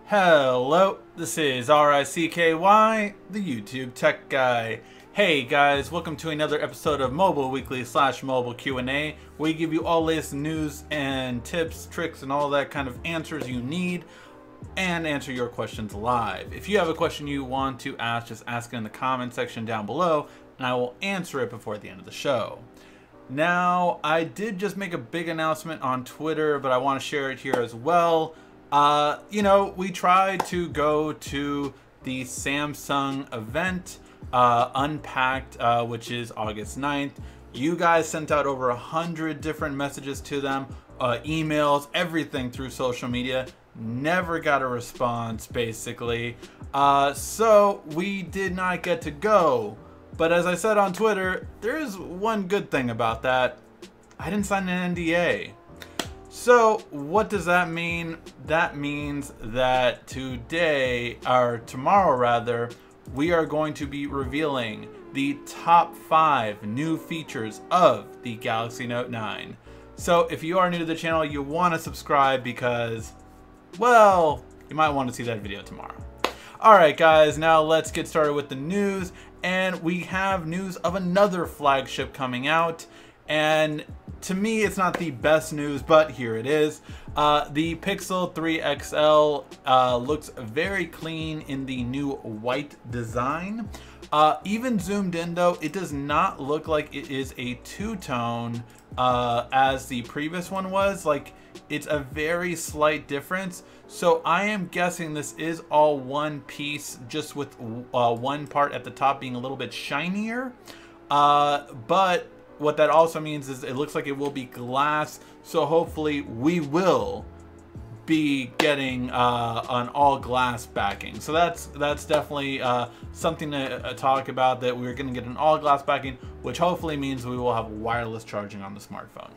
Hello, this is RICKY, the YouTube Tech Guy. Hey guys, welcome to another episode of Mobile Weekly / Mobile Q&A, where we give you all latest news and tips, tricks, and all that kind of answers you need, and answer your questions live. If you have a question you want to ask, just ask it in the comment section down below, and I will answer it before the end of the show. Now, I did just make a big announcement on Twitter, but I want to share it here as well. We tried to go to the Samsung event, Unpacked, which is August 9th. You guys sent out over 100 different messages to them, emails, everything through social media. Never got a response, basically. So we did not get to go. But as I said on Twitter, there's one good thing about that. I didn't sign an NDA. So what does that mean? That means that today, or tomorrow rather, we are going to be revealing the top 5 new features of the Galaxy Note 9. So if you are new to the channel, you want to subscribe because, well, you might want to see that video tomorrow. Alright guys, now let's get started with the news. And we have news of another flagship coming out. And to me, it's not the best news, but here it is. The Pixel 3 XL looks very clean in the new white design. Even zoomed in though, it does not look like it is a two-tone as the previous one was. Like, it's a very slight difference. So I am guessing this is all one piece, just with one part at the top being a little bit shinier. But what that also means is it looks like it will be glass, so hopefully we will be getting an all glass backing. So that's definitely something to talk about, that we're going to get an all glass backing, which hopefully means we will have wireless charging on the smartphone.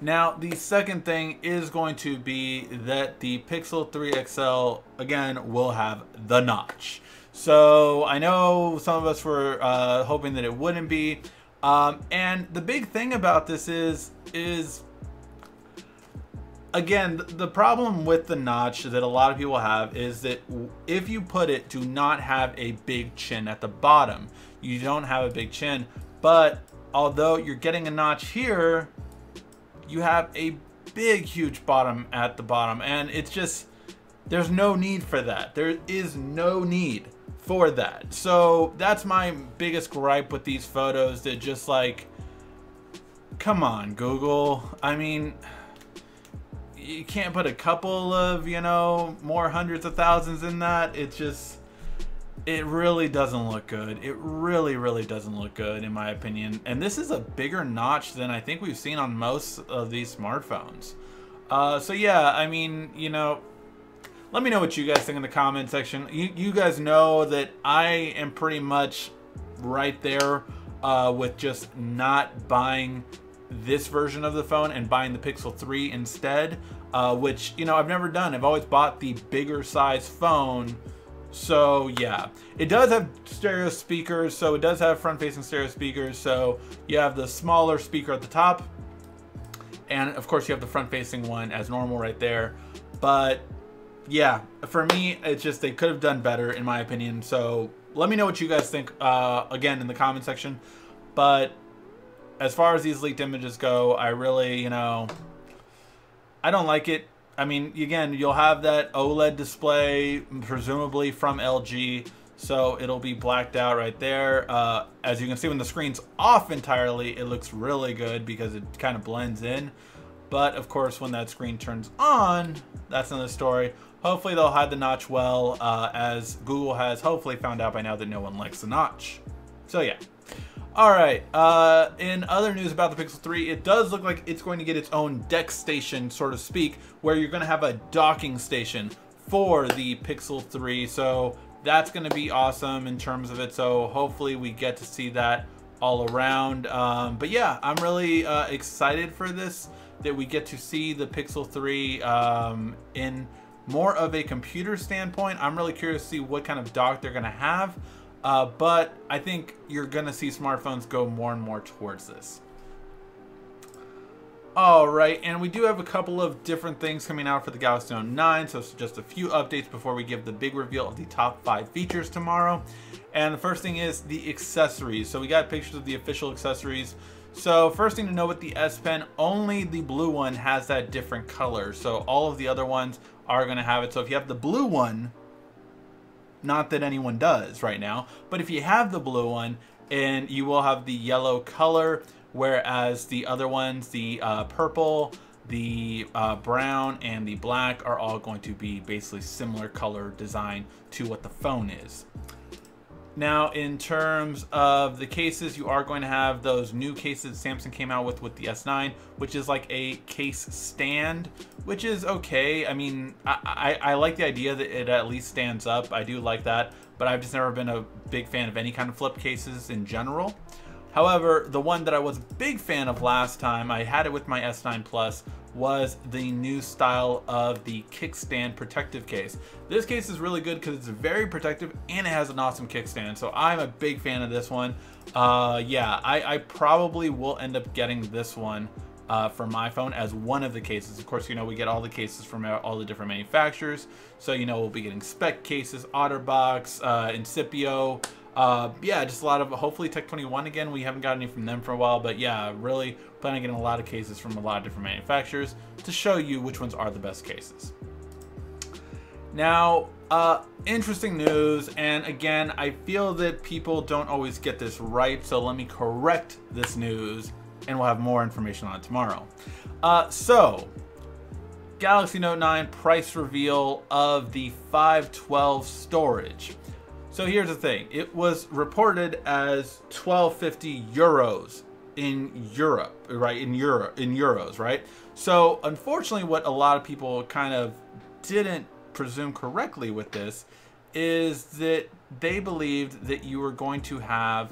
Now, the second thing is going to be that the Pixel 3 XL, again, will have the notch. So I know some of us were hoping that it wouldn't be. And the big thing about this is again, the problem with the notch that a lot of people have is that if you put it, do not have a big chin at the bottom. You don't have a big chin, but although you're getting a notch here, you have a big, huge bottom at the bottom, and it's just, there's no need for that. There is no need for that. So that's my biggest gripe with these photos, that just like, come on Google, I mean, you can't put a couple of, you know, more hundreds of thousands in that. It just, it really doesn't look good. It really doesn't look good in my opinion. And this is a bigger notch than I think we've seen on most of these smartphones. So yeah, I mean, you know, let me know what you guys think in the comment section. You guys know that I am pretty much right there with just not buying this version of the phone and buying the Pixel 3 instead, which, you know, I've never done. I've always bought the bigger size phone. So yeah, it does have stereo speakers, so it does have front-facing stereo speakers. So you have the smaller speaker at the top, and of course you have the front-facing one as normal right there. But yeah, for me, it's just, they could have done better in my opinion. So let me know what you guys think again in the comment section. But as far as these leaked images go, I really, you know, I don't like it. I mean, again, you'll have that OLED display, presumably from LG, so it'll be blacked out right there. As you can see, when the screen's off entirely, it looks really good because it kind of blends in. But of course, when that screen turns on, that's another story. Hopefully they'll hide the notch well, as Google has hopefully found out by now that no one likes the notch. So yeah. Alright, in other news about the Pixel 3, it does look like it's going to get its own deck station, so to speak, where you're going to have a docking station for the Pixel 3. So that's going to be awesome in terms of it. So hopefully we get to see that all around. But yeah, I'm really excited for this, that we get to see the Pixel 3 in more of a computer standpoint. I'm really curious to see what kind of dock they're going to have. But I think you're going to see smartphones go more and more towards this. All right, and we do have a couple of different things coming out for the Galaxy Note 9, so it's just a few updates before we give the big reveal of the top 5 features tomorrow. And the first thing is the accessories. So we got pictures of the official accessories. So first thing to know with the S Pen, only the blue one has that different color. So all of the other ones are going to have it. So if you have the blue one, not that anyone does right now, but if you have the blue one, and you will have the yellow color, whereas the other ones, the purple, the brown, and the black are all going to be basically similar color design to what the phone is. Now, in terms of the cases, you are going to have those new cases Samsung came out with the S9, which is like a case stand, which is okay. I mean, I like the idea that it at least stands up. I do like that, but I've just never been a big fan of any kind of flip cases in general. However, the one that I was a big fan of last time, I had it with my S9 Plus, was the new style of the kickstand protective case. This case is really good because it's very protective and it has an awesome kickstand. So I'm a big fan of this one. Yeah, I probably will end up getting this one for my phone as one of the cases. Of course, you know, we get all the cases from all the different manufacturers. So, you know, we'll be getting spec cases, OtterBox, Incipio. Yeah, just a lot of, hopefully Tech 21 again. We haven't got any from them for a while, but yeah, really planning on getting a lot of cases from a lot of different manufacturers to show you which ones are the best cases. Now, interesting news, and again, I feel that people don't always get this right, so let me correct this news, and we'll have more information on it tomorrow. So, Galaxy Note 9 price reveal of the 512 storage. So here's the thing, it was reported as 1250 euros in Europe, right? In euros, right? So unfortunately, what a lot of people kind of didn't presume correctly with this is that they believed that you were going to have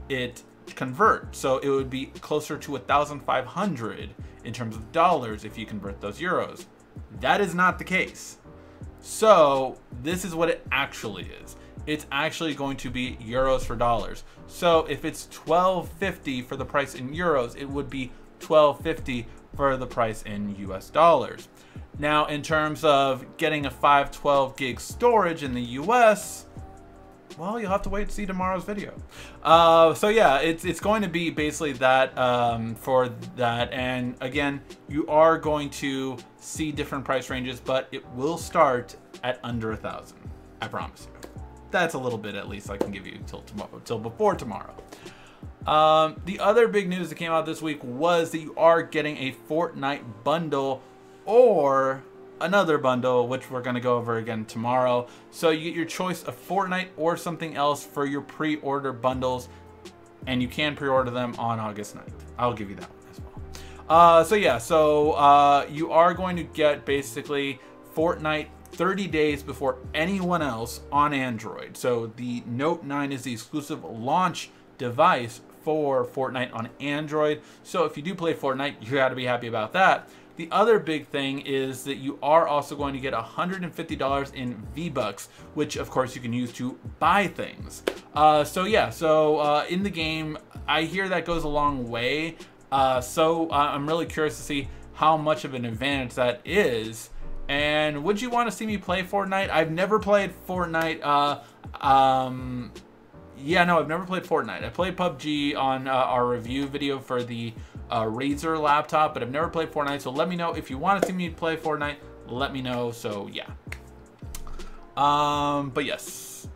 it convert. So it would be closer to 1,500 in terms of dollars if you convert those euros. That is not the case. So this is what it actually is. It's actually going to be euros for dollars. So if it's 1250 for the price in euros, it would be 1250 for the price in US dollars. Now, in terms of getting a 512 gig storage in the US, well, you'll have to wait to see tomorrow's video. So yeah, it's going to be basically that for that. And again, you are going to see different price ranges, but it will start at under 1,000. I promise you. That's a little bit at least I can give you till tomorrow, till before tomorrow. The other big news that came out this week was that you are getting a Fortnite bundle or another bundle, which we're going to go over again tomorrow. So you get your choice of Fortnite or something else for your pre-order bundles, and you can pre-order them on August 9th. I'll give you that one as well. So yeah, so you are going to get basically Fortnite 30 days before anyone else on Android. So the Note 9 is the exclusive launch device for Fortnite on Android. So if you do play Fortnite, you got to be happy about that. The other big thing is that you are also going to get $150 in V-Bucks, which of course you can use to buy things. So yeah, so in the game, I hear that goes a long way. So I'm really curious to see how much of an advantage that is. And would you want to see me play Fortnite? I've never played Fortnite. Yeah, no, I've never played Fortnite. I played PUBG on our review video for the Razer laptop, but I've never played Fortnite. So let me know if you want to see me play Fortnite. Let me know. So yeah. But yes.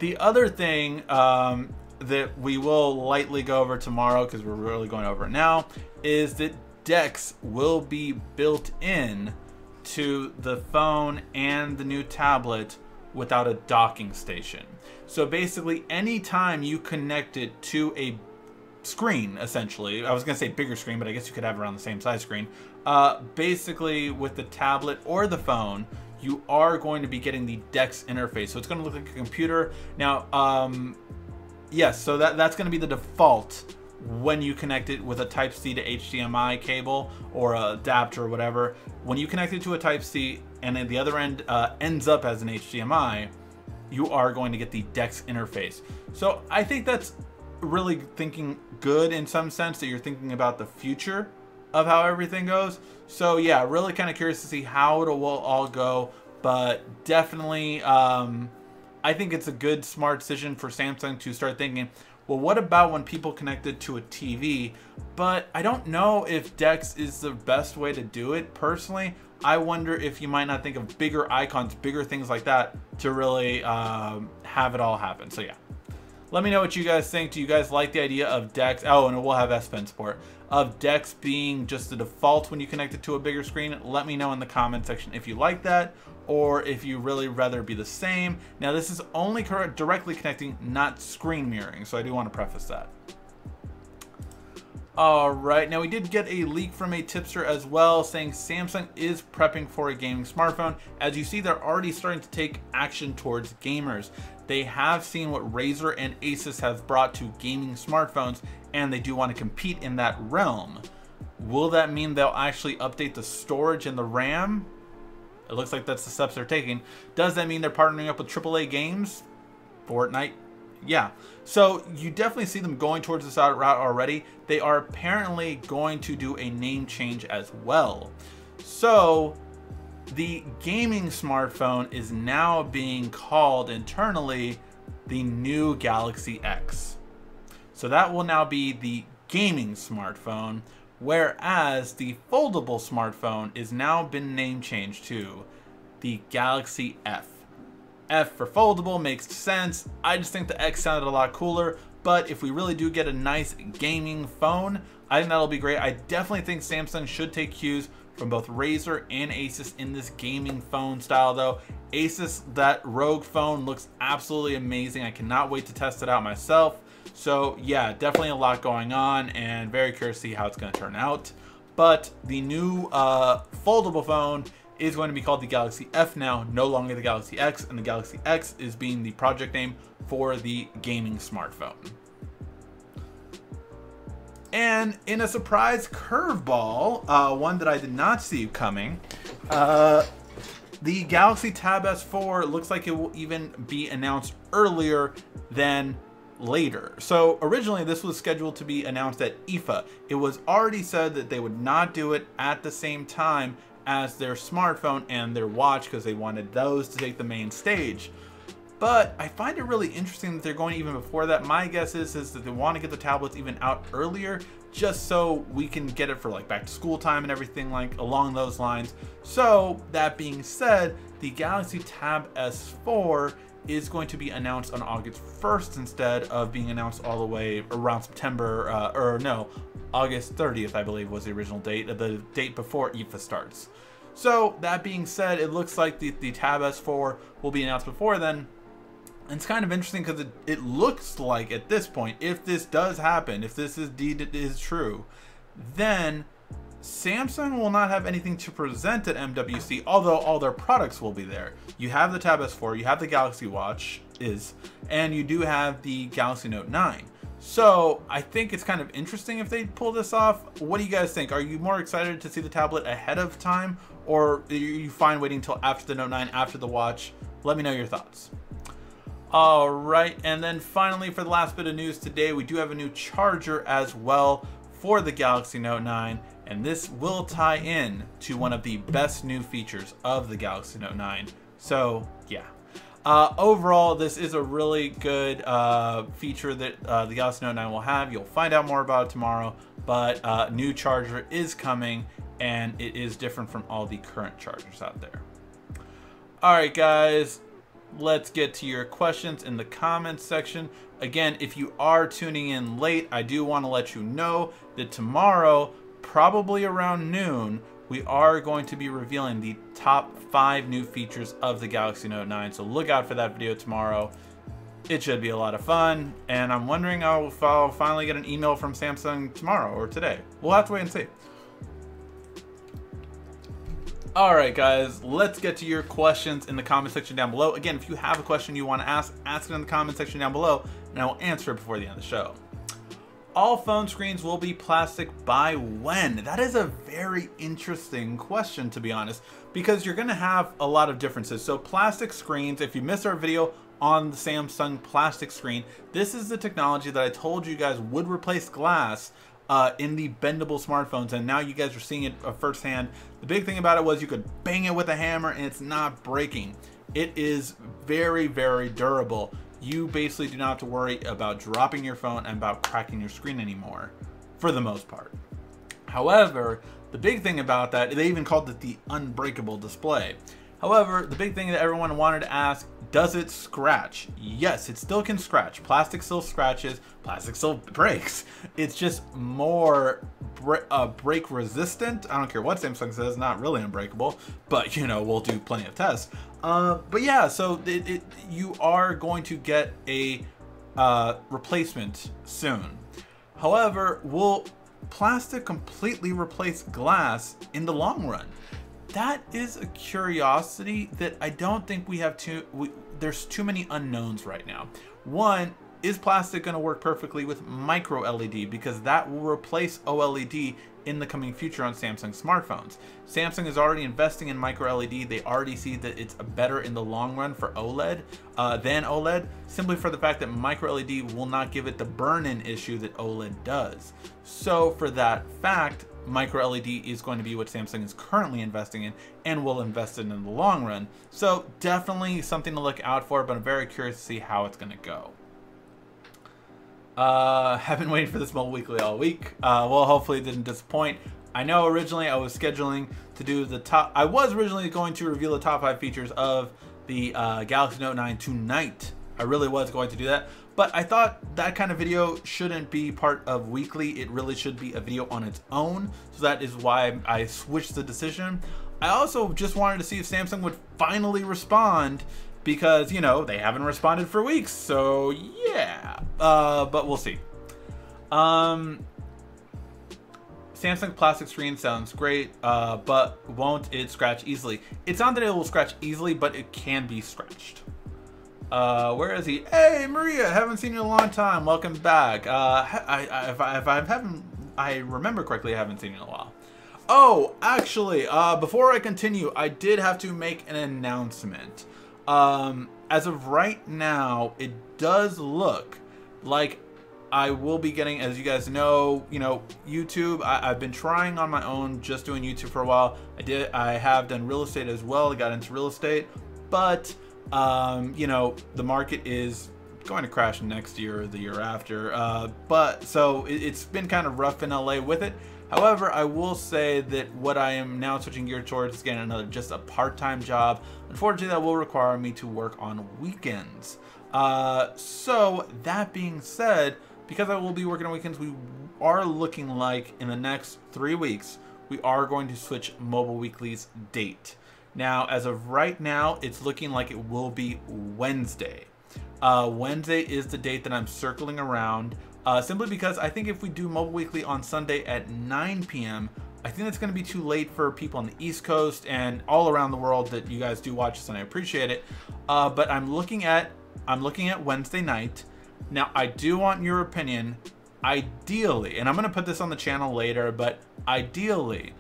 The other thing that we will lightly go over tomorrow, because we're really going over it now, is that DeX will be built in to the phone and the new tablet without a docking station. So basically, anytime you connect it to a screen, essentially, I was gonna say bigger screen, but I guess you could have around the same size screen. Basically, with the tablet or the phone, you are going to be getting the DeX interface. So it's gonna look like a computer. Now, yes, so that's gonna be the default when you connect it with a Type-C to HDMI cable or a adapter or whatever. When you connect it to a Type-C and at the other end ends up as an HDMI, you are going to get the DeX interface. So I think that's really thinking good in some sense, that you're thinking about the future of how everything goes. So yeah, really kind of curious to see how it will all go, but definitely I think it's a good smart decision for Samsung to start thinking, well, what about when people connected to a TV? But I don't know if DeX is the best way to do it personally. I wonder if you might not think of bigger icons, bigger things like that to really have it all happen. So yeah, let me know what you guys think. Do you guys like the idea of DeX? Oh, and we'll have S Pen support. Of DeX being just the default when you connect it to a bigger screen. Let me know in the comment section if you like that, or if you really rather be the same. Now this is only directly connecting, not screen mirroring, so I do want to preface that. Alright, now we did get a leak from a tipster as well saying Samsung is prepping for a gaming smartphone. As you see, they're already starting to take action towards gamers. They have seen what Razer and Asus have brought to gaming smartphones, and they do want to compete in that realm. Will that mean they'll actually update the storage and the RAM? It looks like that's the steps they're taking. Does that mean they're partnering up with AAA games? Fortnite? Yeah. So you definitely see them going towards this route already. They are apparently going to do a name change as well. So the gaming smartphone is now being called internally the new Galaxy X. So that will now be the gaming smartphone, whereas the foldable smartphone is now been name changed to the Galaxy F. F for foldable makes sense. I just think the X sounded a lot cooler, but if we really do get a nice gaming phone, I think that'll be great. I definitely think Samsung should take cues from both Razer and Asus in this gaming phone style though. Asus, that Rogue phone looks absolutely amazing. I cannot wait to test it out myself. So yeah, definitely a lot going on, and very curious to see how it's going to turn out. But the new foldable phone is going to be called the Galaxy F now, no longer the Galaxy X, and the Galaxy X is being the project name for the gaming smartphone. And in a surprise curveball, one that I did not see coming, the Galaxy Tab S4 looks like it will even be announced earlier than later. So originally this was scheduled to be announced at IFA. It was already said that they would not do it at the same time as their smartphone and their watch because they wanted those to take the main stage. But I find it really interesting that they're going even before that. My guess is that they want to get the tablets even out earlier, just so we can get it for like back to school time and everything like along those lines. So that being said, the Galaxy Tab S4 is going to be announced on August 1st instead of being announced all the way around September, or no, August 30th, I believe was the original date, the date before IFA starts. So that being said, it looks like the Tab S4 will be announced before then. And it's kind of interesting because it looks like at this point, if this does happen, if this is true, then Samsung will not have anything to present at MWC, although all their products will be there. You have the Tab S4, you have the Galaxy Watch, and you do have the Galaxy Note 9. So I think it's kind of interesting if they pull this off. What do you guys think? Are you more excited to see the tablet ahead of time, or are you fine waiting until after the Note 9, after the watch? Let me know your thoughts. All right, and then finally for the last bit of news today, we do have a new charger as well for the Galaxy Note 9, and this will tie in to one of the best new features of the Galaxy Note 9. So yeah. Overall, this is a really good feature that the Galaxy Note 9 will have. You'll find out more about it tomorrow, but new charger is coming, and it is different from all the current chargers out there. All right, guys, let's get to your questions in the comments section. Again, if you are tuning in late, I do want to let you know that tomorrow, probably around noon, we are going to be revealing the top 5 new features of the Galaxy Note 9. So look out for that video tomorrow. It should be a lot of fun. And I'm wondering if I'll finally get an email from Samsung tomorrow or today. We'll have to wait and see. Alright guys, let's get to your questions in the comment section down below. Again, if you have a question you want to ask it in the comment section down below, and I will answer it before the end of the show. All phone screens will be plastic by when? That is a very interesting question, to be honest, because you're going to have a lot of differences. So plastic screens, if you missed our video on the Samsung plastic screen. This is the technology that I told you guys would replace glass in the bendable smartphones, and now you guys are seeing it firsthand. The big thing about it was you could bang it with a hammer and it's not breaking. It is very, very durable. You basically do not have to worry about dropping your phone and about cracking your screen anymore, for the most part. However, the big thing about that, they even called it the unbreakable display. However, the big thing that everyone wanted to ask, does it scratch? Yes, it still can scratch. Plastic still scratches, plastic still breaks. It's just more break resistant. I don't care what Samsung says, not really unbreakable, but you know, we'll do plenty of tests. But yeah, so you are going to get a replacement soon. However, will plastic completely replace glass in the long run? That is a curiosity that I don't think we have there's too many unknowns right now. One, is plastic going to work perfectly with micro LED? Because that will replace OLED in the coming future on Samsung smartphones. Samsung is already investing in micro LED. They already see that it's better in the long run for OLED than OLED, simply for the fact that micro LED will not give it the burn-in issue that OLED does. So for that fact, micro LED is going to be what Samsung is currently investing in and will invest in the long run. So definitely something to look out for, but I'm very curious to see how it's going to go. Have been waiting for this Mobile Weekly all week. Well, hopefully it didn't disappoint. I know originally I was scheduling to do I was originally going to reveal the top 5 features of the Galaxy Note 9 tonight. I really was going to do that, but I thought that kind of video shouldn't be part of weekly. It really should be a video on its own. So that is why I switched the decision. I also just wanted to see if Samsung would finally respond, because, you know, they haven't responded for weeks. So yeah, but we'll see. Samsung plastic screen sounds great, but won't it scratch easily? It's not that it will scratch easily, but it can be scratched. Where is he? Hey, Maria, haven't seen you in a long time. Welcome back. If I remember correctly, I haven't seen you in a while. Oh, actually, before I continue, I did have to make an announcement. As of right now, it does look like I will be getting, as you guys know, YouTube. I've been trying on my own, just doing YouTube for a while. I have done real estate as well. I got into real estate, but the market is going to crash next year or the year after. But so it's been kind of rough in LA with it. However, I will say that what I am now switching gear towards is getting just a part-time job. Unfortunately, that will require me to work on weekends. So that being said, because I will be working on weekends, we are looking like in the next 3 weeks, we are going to switch Mobile Weekly's date. Now, as of right now, it's looking like it will be Wednesday. Wednesday is the date that I'm circling around, simply because I think if we do Mobile Weekly on Sunday at 9 p.m., I think that's going to be too late for people on the East Coast and all around the world that you guys do watch this, and I appreciate it. But I'm looking at Wednesday night. Now, I do want your opinion. Ideally, and I'm going to put this on the channel later, but ideally,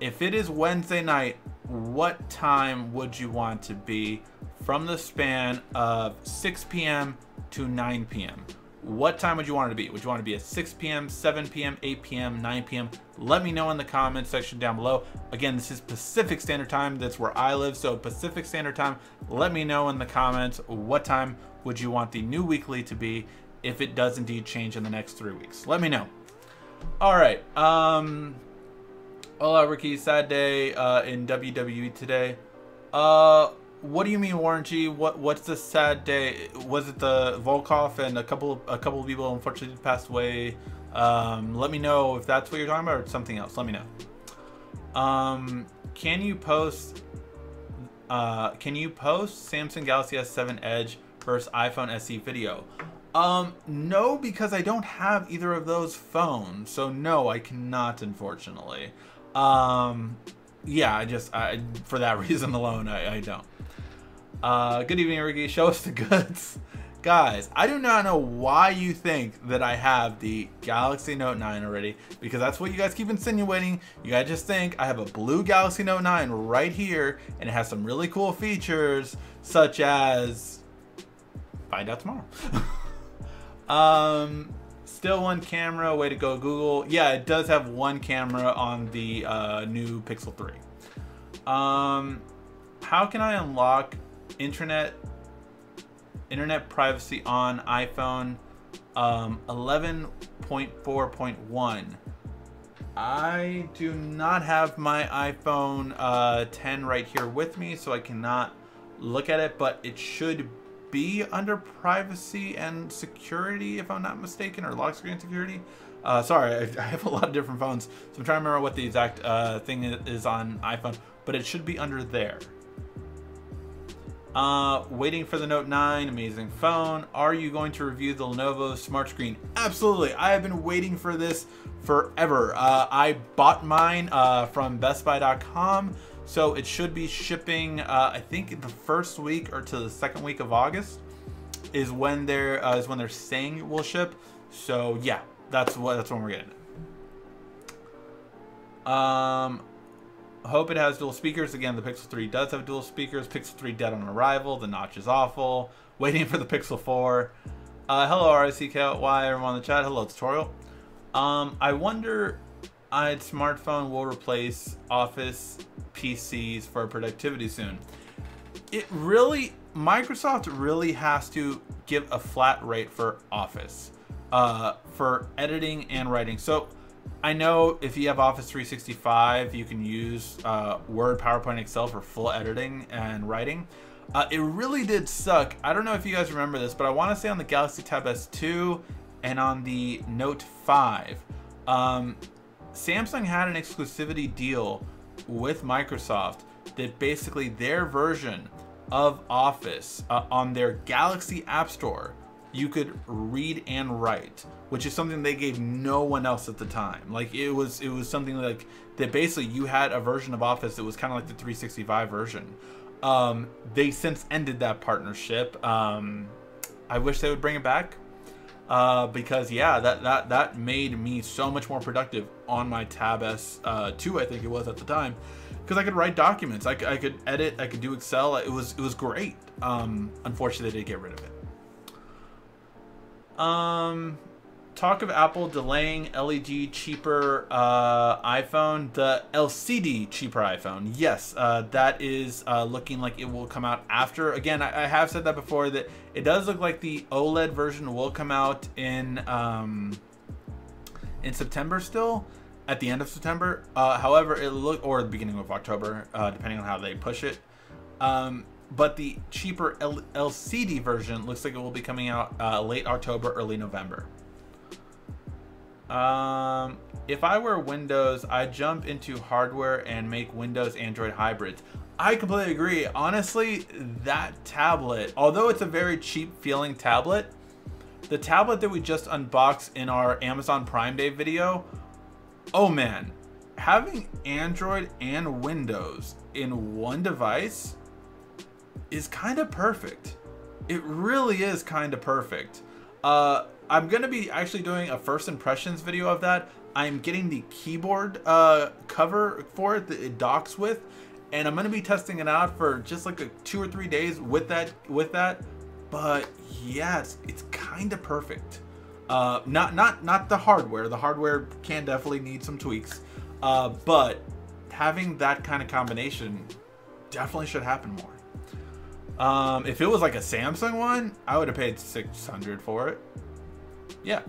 if it is Wednesday night, what time would you want to be from the span of 6 p.m. to 9 p.m.? What time would you want it to be? Would you want to be at 6 p.m., 7 p.m., 8 p.m., 9 p.m.? Let me know in the comments section down below. Again, this is Pacific Standard Time. That's where I live, so Pacific Standard Time. Let me know in the comments what time would you want the new weekly to be if it does indeed change in the next 3 weeks. Let me know. All right. Hola, Ricky. Sad day in WWE today. What do you mean, Warren G? What's the sad day? Was it the Volkov and a couple of people unfortunately passed away? Let me know if that's what you're talking about or something else. Let me know. Can you post Samsung Galaxy S7 Edge versus iPhone SE video? No, because I don't have either of those phones, so no, I cannot, unfortunately. Yeah, for that reason alone, I don't. Good evening, Ricky. Show us the goods. Guys, I do not know why you think that I have the Galaxy Note 9 already, because that's what you guys keep insinuating. You guys just think I have a blue Galaxy Note 9 right here, and it has some really cool features, such as find out tomorrow. Still one camera. Way to go, Google. Yeah, it does have one camera on the new Pixel 3. How can I unlock internet privacy on iPhone 11.4.1? I do not have my iPhone 10 right here with me, so I cannot look at it, but it should be under privacy and security, if I'm not mistaken, or lock screen security. Sorry, I have a lot of different phones, so I'm trying to remember what the exact thing is on iPhone, but it should be under there. Waiting for the Note 9, amazing phone. Are you going to review the Lenovo Smart Screen? Absolutely. I have been waiting for this forever. I bought mine from bestbuy.com, so it should be shipping, I think the first week or to the second week of August is when they're saying it will ship. So yeah, that's when we're getting it. Hope it has dual speakers. Again, the Pixel 3 does have dual speakers. Pixel 3 dead on arrival. The notch is awful. Waiting for the Pixel 4. Hello, RICKY, everyone in the chat. Hello, tutorial. I wonder smartphone will replace Office PCs for productivity soon. Microsoft really has to give a flat rate for Office, for editing and writing. So I know if you have Office 365, you can use Word, PowerPoint, Excel for full editing and writing. It really did suck. I don't know if you guys remember this, but I want to say on the Galaxy Tab S2 and on the Note 5, Samsung had an exclusivity deal with Microsoft that basically their version of Office on their Galaxy App Store, you could read and write, which is something they gave no one else at the time. Like it was something like that. Basically, you had a version of Office that was kind of like the 365 version. They since ended that partnership. I wish they would bring it back because yeah, that made me so much more productive on my Tab S2, I think it was at the time, because I could write documents, I could edit, I could do Excel. It was great. Unfortunately, they did get rid of it. Talk of Apple delaying LED cheaper iPhone, the LCD cheaper iPhone. Yes, that is looking like it will come out after. Again, I have said that before, that it does look like the OLED version will come out in September still, at the end of September. However, or the beginning of October, depending on how they push it. But the cheaper LCD version looks like it will be coming out late October, early November. If I were Windows, I'd jump into hardware and make Windows Android hybrids. I completely agree. Honestly, that tablet, although it's a very cheap feeling tablet, the tablet that we just unboxed in our Amazon Prime Day video, oh man, having Android and Windows in one device is kind of perfect. It really is kind of perfect. I'm gonna be actually doing a first impressions video of that. I'm getting the keyboard cover for it that it docks with, and I'm gonna be testing it out for just like 2 or 3 days with that. But yeah, it's kind of perfect. Not the hardware. The hardware can definitely need some tweaks, but having that kind of combination definitely should happen more. If it was like a Samsung one, I would have paid $600 for it. Yeah.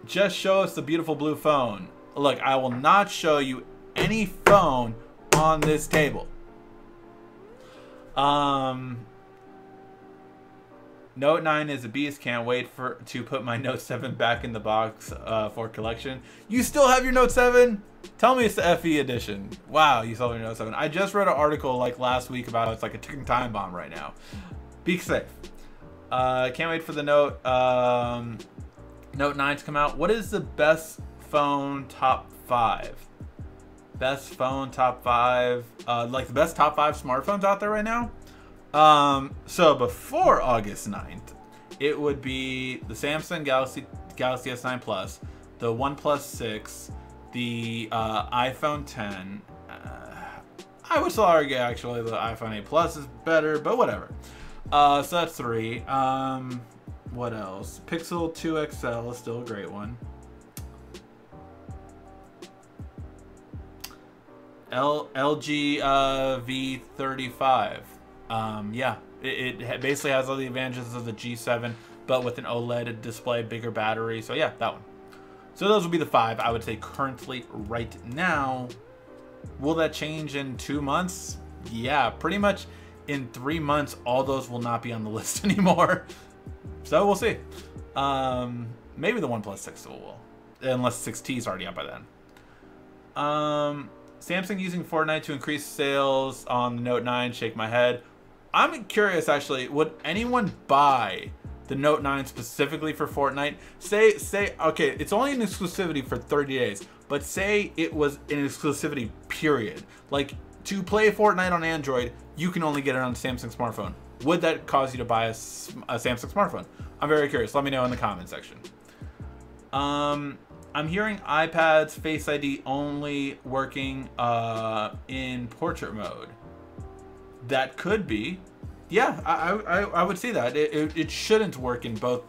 Just show us the beautiful blue phone. Look, I will not show you any phone on this table. Note 9 is a beast. Can't wait to put my Note 7 back in the box for collection. You still have your Note 7? Tell me it's the FE edition. Wow, you still have your Note 7. I just read an article like last week about it's like a ticking time bomb right now. Be safe. Can't wait for the Note 9 to come out. What is the best phone top 5? Best phone top 5, like the best top 5 smartphones out there right now? So before August 9th, it would be the Samsung Galaxy S9 Plus, the OnePlus 6, the iPhone 10. I would still argue actually the iPhone 8 Plus is better, but whatever. So that's 3. What else? Pixel 2 XL is still a great one. LG V35. Yeah, it basically has all the advantages of the G7, but with an OLED display, bigger battery. So yeah, that one. So those would be the 5 I would say currently right now. Will that change in 2 months? Yeah, pretty much in 3 months, all those will not be on the list anymore. So we'll see. Maybe the OnePlus 6 will, unless 6T is already out by then. Samsung using Fortnite to increase sales on the Note 9. Shake my head. I'm curious, actually, would anyone buy the Note 9 specifically for Fortnite? Say, okay, it's only an exclusivity for 30 days, but say it was an exclusivity period. Like, to play Fortnite on Android, you can only get it on a Samsung smartphone. Would that cause you to buy a Samsung smartphone? I'm very curious. Let me know in the comment section. I'm hearing iPad's Face ID only working in portrait mode. That could be. Yeah, I would see that. It shouldn't work in both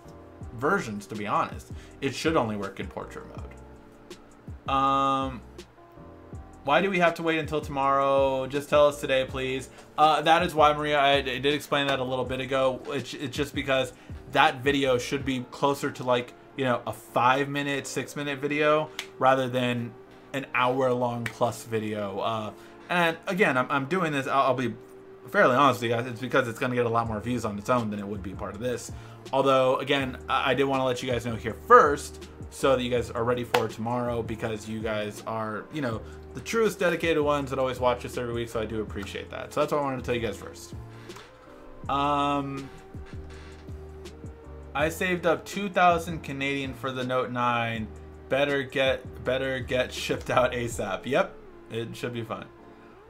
versions, to be honest. It should only work in portrait mode. Why do we have to wait until tomorrow? Just tell us today, please. That is why, Maria, I did explain that a little bit ago. It's just because that video should be closer to, like, you know, a 5-minute, 6-minute video rather than an hour-long plus video. And again, I'm doing this, I'll be fairly honest with you guys, it's because it's going to get a lot more views on its own than it would be part of this. Although, again, I did want to let you guys know here first so that you guys are ready for tomorrow, because you guys are, you know, the truest dedicated ones that always watch this every week, so I do appreciate that. So that's what I wanted to tell you guys first. I saved up 2,000 Canadian for the Note 9. Better get shipped out ASAP. Yep, it should be fine.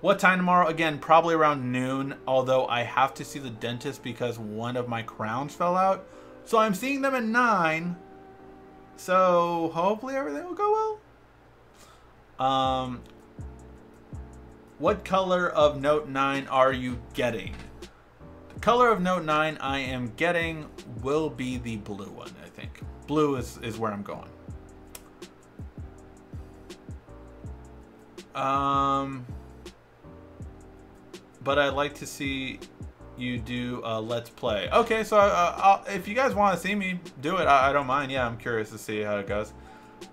What time tomorrow? Again, probably around noon, although I have to see the dentist because one of my crowns fell out. So I'm seeing them at 9. So hopefully everything will go well. What color of Note 9 are you getting? The color of Note 9 I am getting will be the blue one, I think. Blue is where I'm going. But I'd like to see you do a Let's Play. Okay, so if you guys want to see me do it, I don't mind. Yeah, I'm curious to see how it goes.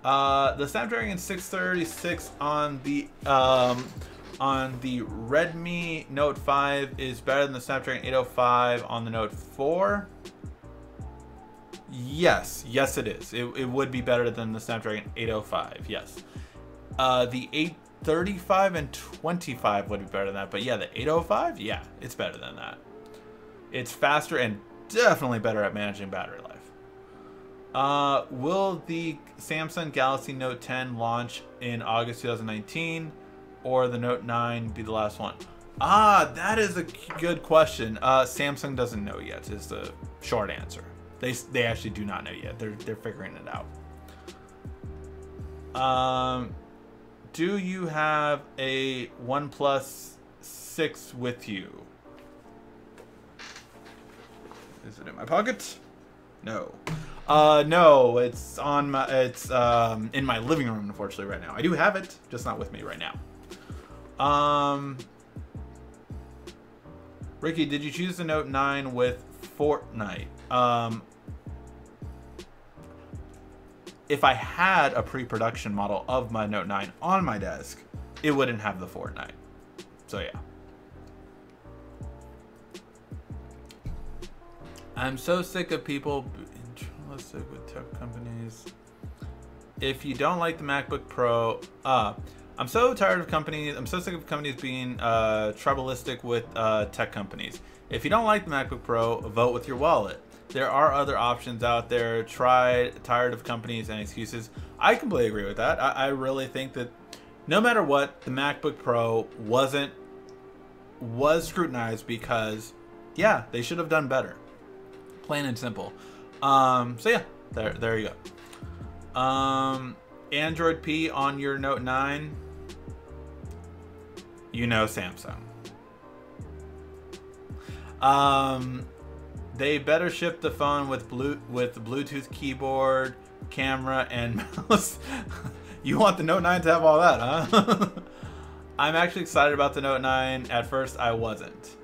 The Snapdragon 636 on the Redmi Note 5 is better than the Snapdragon 805 on the Note 4. Yes, it is. It would be better than the Snapdragon 805. Yes. The 835 and 25 would be better than that, but yeah, the 805, yeah, it's better than that. It's faster and definitely better at managing battery life. Will the Samsung Galaxy Note 10 launch in August 2019, or the Note 9 be the last one? That is a good question. Samsung doesn't know yet is the short answer. They actually do not know yet. They're figuring it out. Do you have a OnePlus 6 with you? Is it in my pocket? No. No, it's on my, it's in my living room, unfortunately, right now. I do have it, just not with me right now. Ricky, did you choose the Note 9 with Fortnite? If I had a pre-production model of my Note 9 on my desk, it wouldn't have the Fortnite. So yeah. I'm so sick of people intrusive with tech companies. If you don't like the MacBook Pro, I'm so tired of companies. I'm so sick of companies being tribalistic with tech companies. If you don't like the MacBook Pro, vote with your wallet. There are other options out there. Tired of companies and excuses. I completely agree with that. I really think that no matter what, the MacBook Pro was scrutinized because, yeah, they should have done better. Plain and simple. So yeah, there you go. Android P on your Note 9. You know Samsung. They better ship the phone with Bluetooth keyboard, camera, and mouse. You want the Note 9 to have all that, huh? I'm actually excited about the Note 9. At first, I wasn't.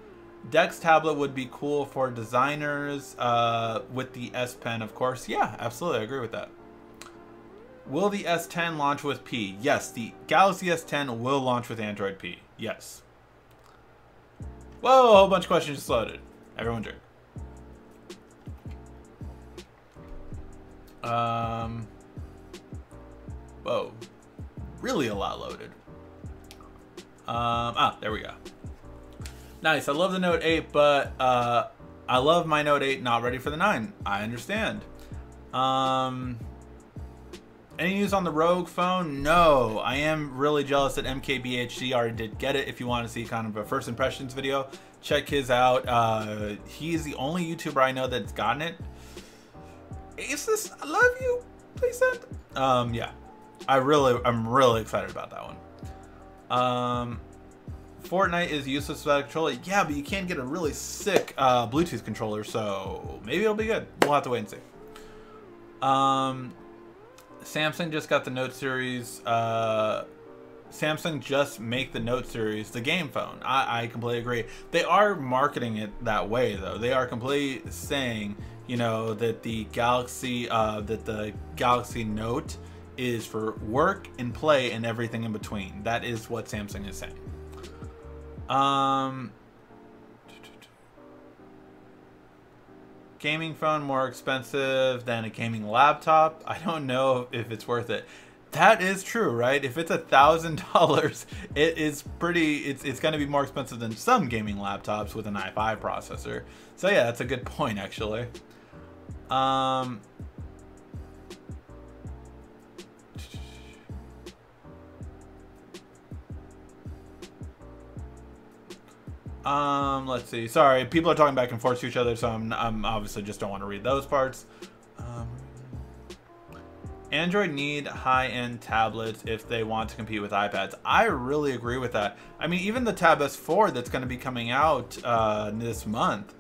Dex tablet would be cool for designers with the S Pen, of course. Yeah, absolutely. I agree with that. Will the S10 launch with P? Yes, the Galaxy S10 will launch with Android P. Yes. Whoa, a whole bunch of questions just loaded. Everyone drink. Whoa. Really a lot loaded. There we go. Nice. I love the Note 8, but I love my Note 8 not ready for the 9. I understand. Any news on the Rogue phone? No. I am really jealous that MKBHD already did get it. If you want to see kind of a first impressions video, check his out. He is the only YouTuber I know that's gotten it. Asus, I love you. Please send. Yeah. I'm really excited about that one. Fortnite is useless without a controller. Yeah, but you can get a really sick Bluetooth controller, so maybe it'll be good. We'll have to wait and see. Samsung just got the Note series. Samsung just make the Note series the game phone. I completely agree. They are marketing it that way, though. They are completely saying, you know, that the Galaxy Note is for work and play and everything in between. That is what Samsung is saying. Gaming phone more expensive than a gaming laptop. I don't know if it's worth it. That is true, right? If it's $1,000, it is pretty. It's going to be more expensive than some gaming laptops with an i5 processor. So yeah, that's a good point, actually. Let's see. Sorry, people are talking back and forth to each other, so I'm obviously just don't want to read those parts. Android need high-end tablets if they want to compete with iPads. I really agree with that. I mean, even the Tab S4 that's going to be coming out this month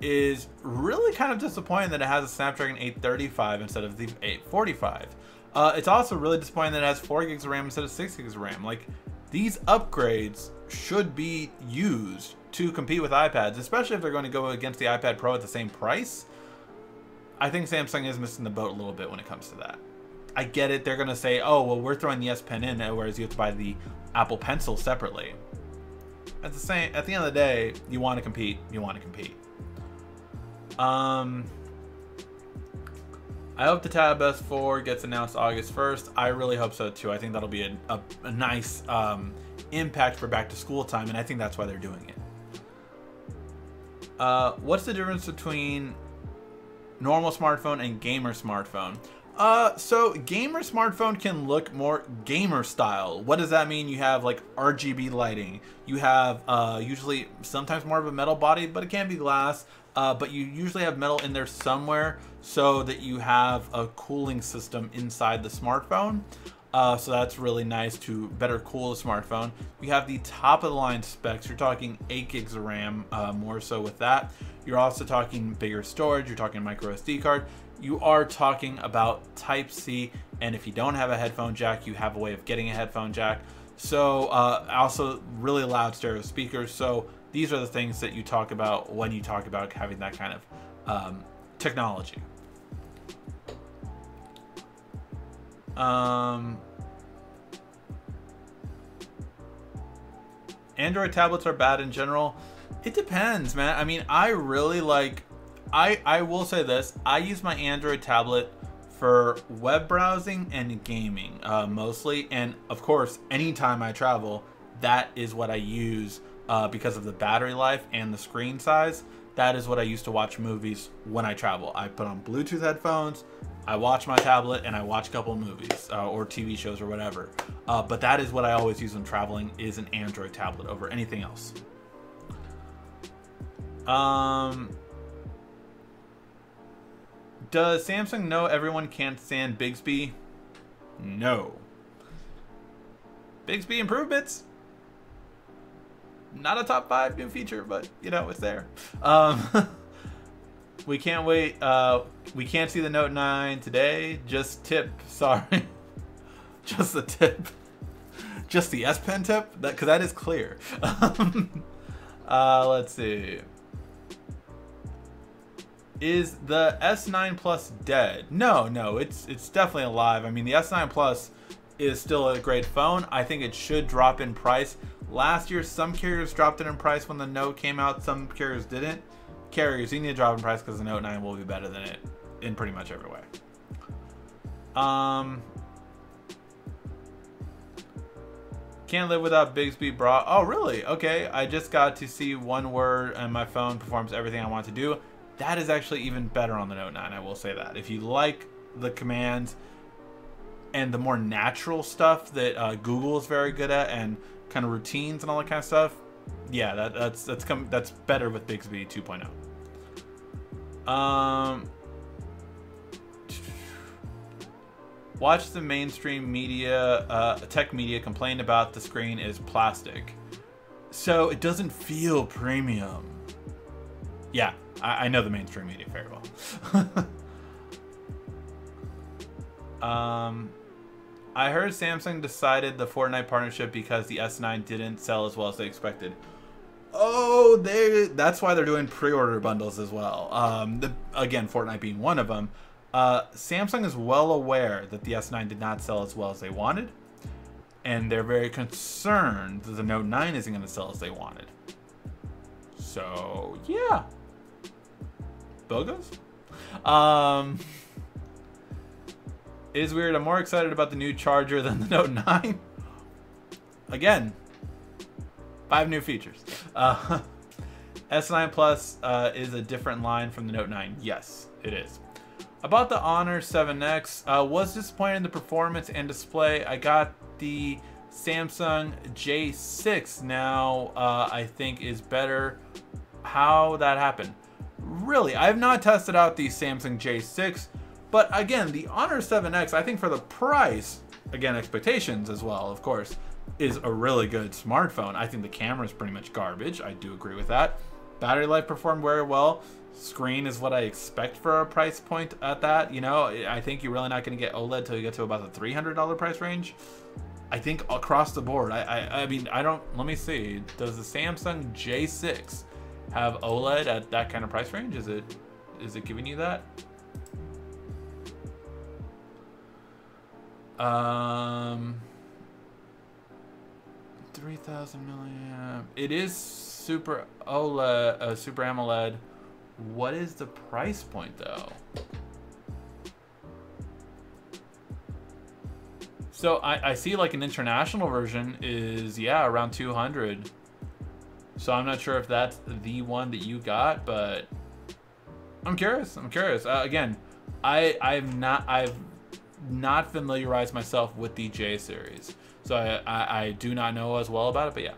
is really kind of disappointing that it has a Snapdragon 835 instead of the 845. It's also really disappointing that it has 4 gigs of RAM instead of 6 gigs of RAM. Like, these upgrades should be used to compete with iPads, especially if they're going to go against the iPad Pro at the same price. I think Samsung is missing the boat a little bit when it comes to that. I get it. They're going to say, oh, well, we're throwing the S Pen in, whereas you have to buy the Apple Pencil separately. At the end of the day, you want to compete. You want to compete. I hope the Tab S4 gets announced August 1st. I really hope so, too. I think that'll be a nice impact for back to school time, and I think that's why they're doing it. What's the difference between normal smartphone and gamer smartphone? So gamer smartphone can look more gamer style. What does that mean? You have like RGB lighting. You have usually sometimes more of a metal body, but it can be glass. But you usually have metal in there somewhere so that you have a cooling system inside the smartphone. So that's really nice to better cool the smartphone. We have the top of the line specs. You're talking 8 gigs of RAM, more so with that. You're also talking bigger storage. You're talking micro SD card. You are talking about Type-C, and if you don't have a headphone jack, you have a way of getting a headphone jack. So also really loud stereo speakers. So these are the things that you talk about when you talk about having that kind of technology. Android tablets are bad in general. It depends, man. I mean, I really like, I will say this, I use my Android tablet for web browsing and gaming mostly, and of course anytime I travel, that is what I use because of the battery life and the screen size. That is what I use to watch movies when I travel. I put on Bluetooth headphones, I watch my tablet, and I watch a couple of movies or TV shows or whatever. But that is what I always use when traveling, is an Android tablet over anything else. Does Samsung know everyone can't stand Bixby? No. Bixby improvements? Not a top 5 new feature, but you know, it's there. We can't wait. We can't see the Note 9 today. Just tip. Sorry. Just the tip. Just the S Pen tip? Because that is clear. Let's see. Is the S9 Plus dead? No, it's definitely alive. I mean, the S9 Plus is still a great phone. I think it should drop in price. Last year, some carriers dropped it in price when the Note came out. Some carriers didn't. Carriers, you need to drop in price because the Note 9 will be better than it in pretty much every way. Can't live without Bixby bra. Oh, really? Okay. I just got to see one word and my phone performs everything I want to do. That is actually even better on the Note 9, I will say that. If you like the commands and the more natural stuff that Google is very good at and kind of routines and all that kind of stuff, yeah, that's better with Bixby 2.0. Watch the mainstream media, tech media complain about the screen is plastic, so it doesn't feel premium. Yeah, I know the mainstream media very well. I heard Samsung decided the Fortnite partnership because the S9 didn't sell as well as they expected. Oh, that's why they're doing pre-order bundles as well. Again, Fortnite being one of them. Samsung is well aware that the S9 did not sell as well as they wanted, and they're very concerned that the Note 9 isn't going to sell as they wanted. So, yeah. Bogos? It is weird. I'm more excited about the new charger than the Note 9. Again, 5 new features. S9 Plus is a different line from the Note 9. Yes, it is. About the Honor 7X, was disappointed in the performance and display. I got the Samsung J6 now, I think is better. How that happened? Really, I have not tested out the Samsung J6, but again, the Honor 7X, I think for the price, again, expectations as well, of course, is a really good smartphone. I think the camera is pretty much garbage. I do agree with that. Battery life performed very well. Screen is what I expect for a price point at that. You know, I think you're really not going to get OLED till you get to about the $300 price range. I think across the board. I mean, I don't. Let me see. Does the Samsung J6 have OLED at that kind of price range? Is it giving you that? 3000 milliamp. It is Super OLED, Super AMOLED. What is the price point though? So I see like an international version is, yeah, around 200. So I'm not sure if that's the one that you got, but I'm curious. Again, I've not familiarized myself with the J series, so I do not know as well about it, but yeah.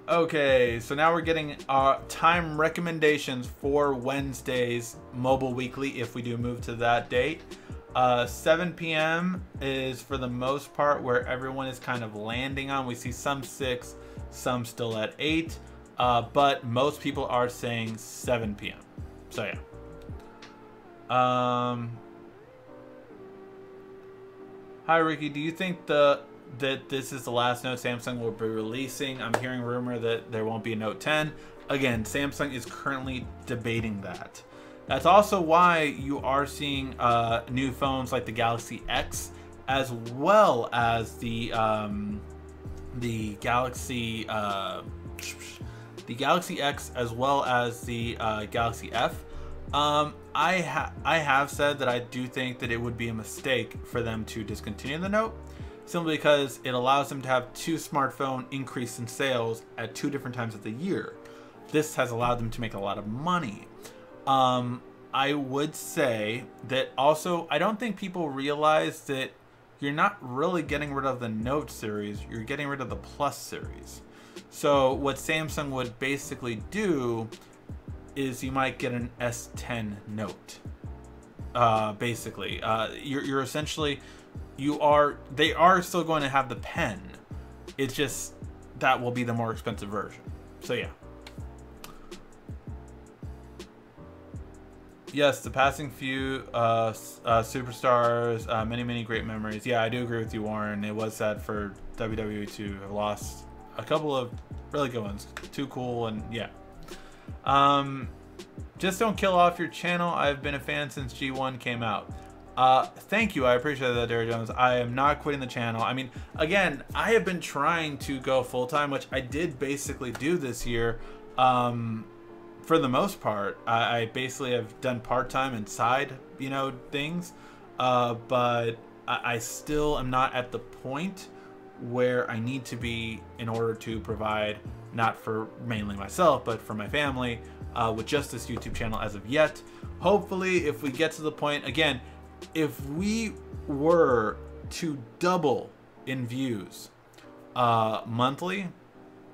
Okay, so now we're getting our time recommendations for Wednesday's Mobile Weekly if we do move to that date. 7 p.m. is for the most part where everyone is kind of landing on. We see some 6, some still at 8, but most people are saying 7 p.m. So yeah. Hi Ricky, do you think that this is the last Note Samsung will be releasing? I'm hearing rumor that there won't be a Note 10. Again, Samsung is currently debating that. That's also why you are seeing new phones like the Galaxy X, as well as the Galaxy X, as well as the Galaxy F. I have said that I do think that it would be a mistake for them to discontinue the Note, simply because it allows them to have 2 smartphone increase in sales at 2 different times of the year. This has allowed them to make a lot of money. I would say that also, I don't think people realize that you're not really getting rid of the Note series, you're getting rid of the Plus series. So what Samsung would basically do is you might get an S10 Note. Basically, you're essentially, they are still going to have the pen. It's just that will be the more expensive version. So yeah. Yes, the passing few superstars, many great memories. Yeah, I do agree with you, Warren. It was sad for WWE to have lost a couple of really good ones. Too cool, and yeah. Just don't kill off your channel. I've been a fan since G1 came out. Thank you. I appreciate that, Derek Jones. I am not quitting the channel. I mean, again, I have been trying to go full-time, which I did basically do this year. For the most part, I basically have done part-time and side, you know, things. But I still am not at the point where I need to be in order to provide, not for mainly myself, but for my family, with just this YouTube channel as of yet. Hopefully, if we get to the point, again, if we were to double in views monthly,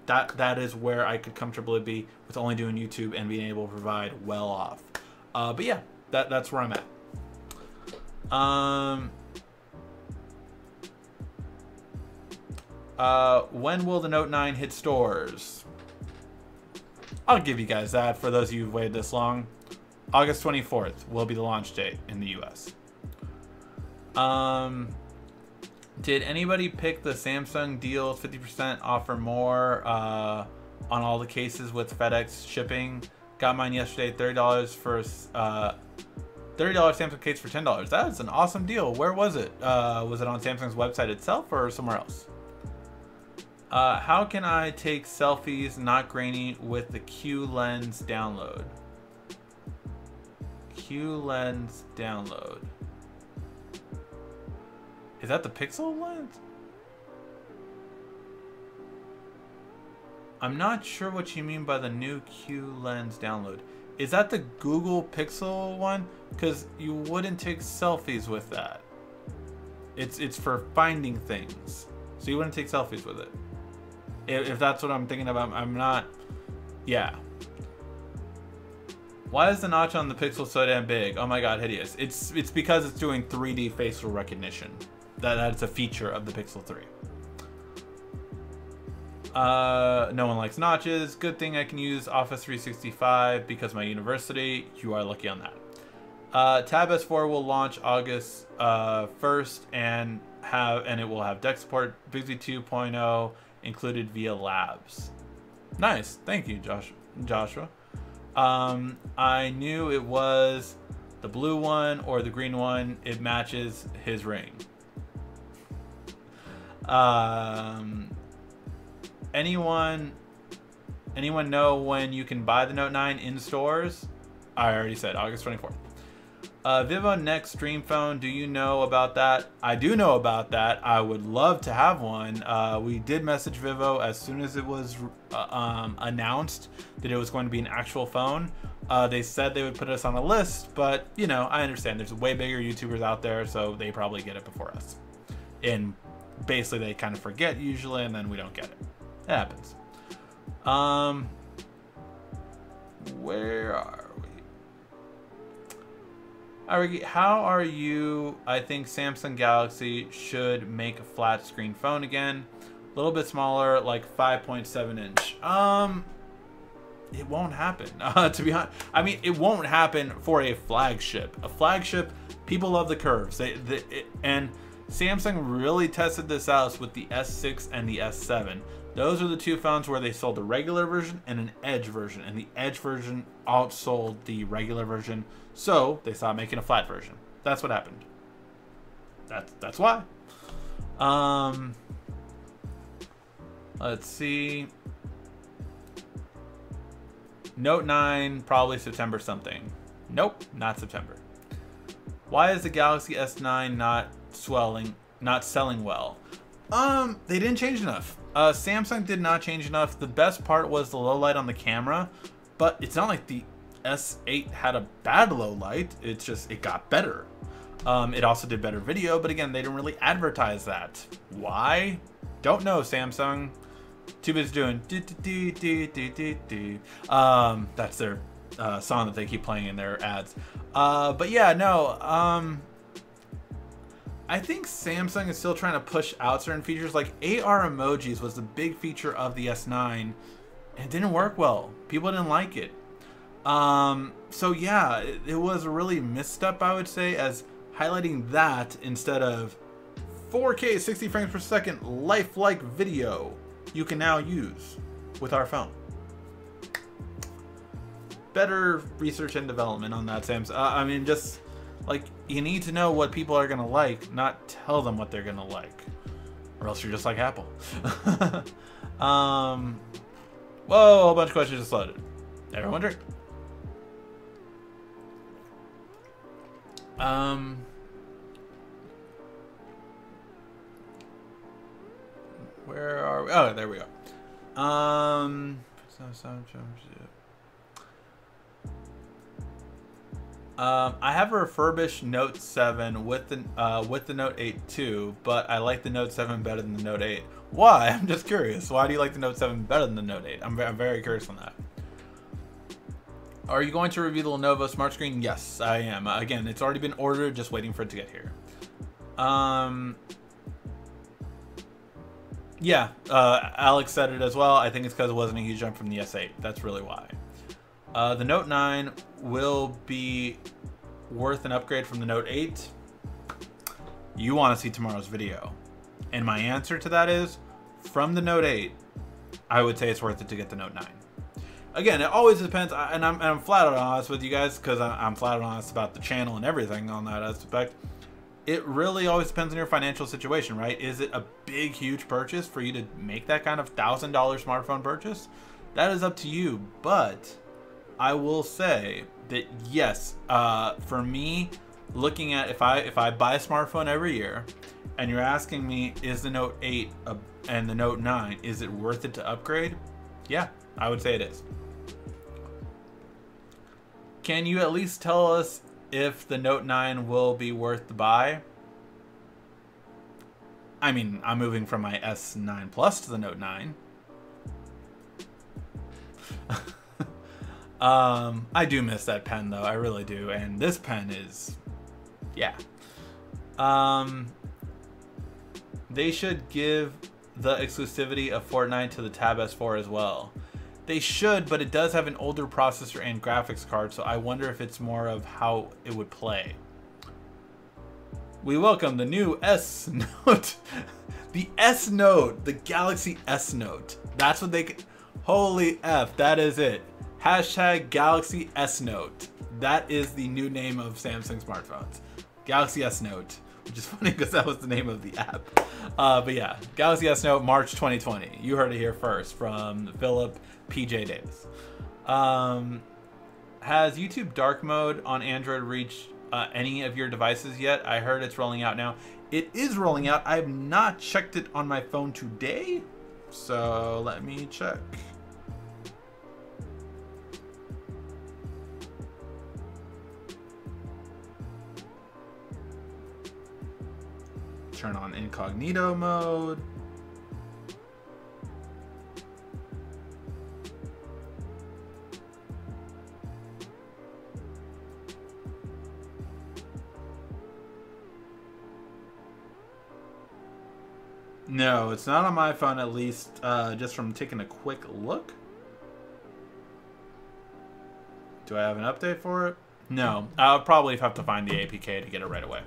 that is where I could comfortably be with only doing YouTube and being able to provide well off. But yeah, that's where I'm at. When will the Note 9 hit stores? I'll give you guys that for those of you who've waited this long. August 24th will be the launch date in the US. Did anybody pick the Samsung deals 50% off or more on all the cases with FedEx shipping? Got mine yesterday, $30 for $30 Samsung case for $10. That is an awesome deal. Where was it? Was it on Samsung's website itself or somewhere else? How can I take selfies not grainy with the Q lens download? Q lens download. Is that the Pixel lens? I'm not sure what you mean by the new Q lens download. Is that the Google Pixel one? Because you wouldn't take selfies with that. It's for finding things. So you wouldn't take selfies with it. If that's what I'm thinking about, I'm not. Yeah. Why is the notch on the Pixel so damn big? Oh my god, hideous. It's because it's doing 3D facial recognition. That's a feature of the Pixel 3. No one likes notches. Good thing I can use Office 365 because my university. You are lucky on that. Tab S4 will launch August 1st and it will have DeX support. Bixby 2.0 included via labs. Nice, thank you, Joshua. I knew it was the blue one or the green one. It matches his ring. Anyone know when you can buy the Note 9 in stores? I already said August 24th. Vivo Next Stream Phone, do you know about that? I do know about that. I would love to have one. We did message Vivo as soon as it was announced that it was going to be an actual phone. They said they would put us on a list, but you know, I understand there's way bigger YouTubers out there, so they probably get it before us. And basically they kind of forget usually, and then we don't get it. It happens. Where are we? How are you? I think Samsung Galaxy should make a flat screen phone again. A little bit smaller, like 5.7 inch. It won't happen, to be honest. I mean, it won't happen for a flagship. A flagship, people love the curves. And Samsung really tested this out with the S6 and the S7. Those are the two phones where they sold the regular version and an Edge version, and the Edge version outsold the regular version, so they stopped making a flat version. That's what happened. That's why. Let's see. Note 9 probably September something. Nope, not September. Why is the Galaxy S9 not selling well? They didn't change enough. Samsung did not change enough. The best part was the low light on the camera, but it's not like the S8 had a bad low light. It's just, it got better. It also did better video, but again, they didn't really advertise that. Why? Don't know, Samsung. Too busy doing that's their song that they keep playing in their ads. But yeah, no, I think Samsung is still trying to push out certain features. Like AR emojis was the big feature of the S9, and it didn't work well. People didn't like it. So yeah, it was a really misstep, I would say, as highlighting that instead of 4K 60 frames per second lifelike video you can now use with our phone. Better research and development on that, Sam. I mean, just like, you need to know what people are gonna like, not tell them what they're gonna like, or else you're just like Apple. Whoa, a whole bunch of questions just loaded. Everyone drink. Where are we? Oh, there we are. I have a refurbished Note 7 with the Note 8 too, but I like the Note 7 better than the Note 8. Why? I'm just curious. Why do you like the Note 7 better than the Note 8? I'm very curious on that. Are you going to review the Lenovo Smart Screen? Yes, I am. Again, it's already been ordered, just waiting for it to get here. Yeah, Alex said it as well. I think it's because it wasn't a huge jump from the S8. That's really why. The Note 9 will be worth an upgrade from the Note 8. You want to see tomorrow's video. And my answer to that is, from the Note 8, I would say it's worth it to get the Note 9. Again, it always depends, and I'm flat out honest with you guys, because I'm flat out honest about the channel and everything on that aspect. It really always depends on your financial situation, right? Is it a big, huge purchase for you to make that kind of $1,000 smartphone purchase? That is up to you, but I will say that yes, for me, looking at if I buy a smartphone every year, and you're asking me, is the Note 8 and the Note 9, is it worth it to upgrade? Yeah, I would say it is. Can you at least tell us if the Note 9 will be worth the buy? I mean, I'm moving from my S9 Plus to the Note 9. I do miss that pen though, I really do, and this pen is, yeah. They should give the exclusivity of Fortnite to the Tab S4 as well. They should, but it does have an older processor and graphics card, so I wonder if it's more of how it would play. We welcome the new S Note. The S Note, the Galaxy S Note. That's what they, holy F, that is it. Hashtag Galaxy S Note. That is the new name of Samsung smartphones. Galaxy S Note, which is funny because that was the name of the app. But yeah, Galaxy S Note, March 2020. You heard it here first from Philip PJ Davis. Has YouTube dark mode on Android reached any of your devices yet? I heard it's rolling out now. It is rolling out. I have not checked it on my phone today, so let me check. Turn on incognito mode. No, it's not on my phone, at least just from taking a quick look. Do I have an update for it? No, I'll probably have to find the APK to get it right away.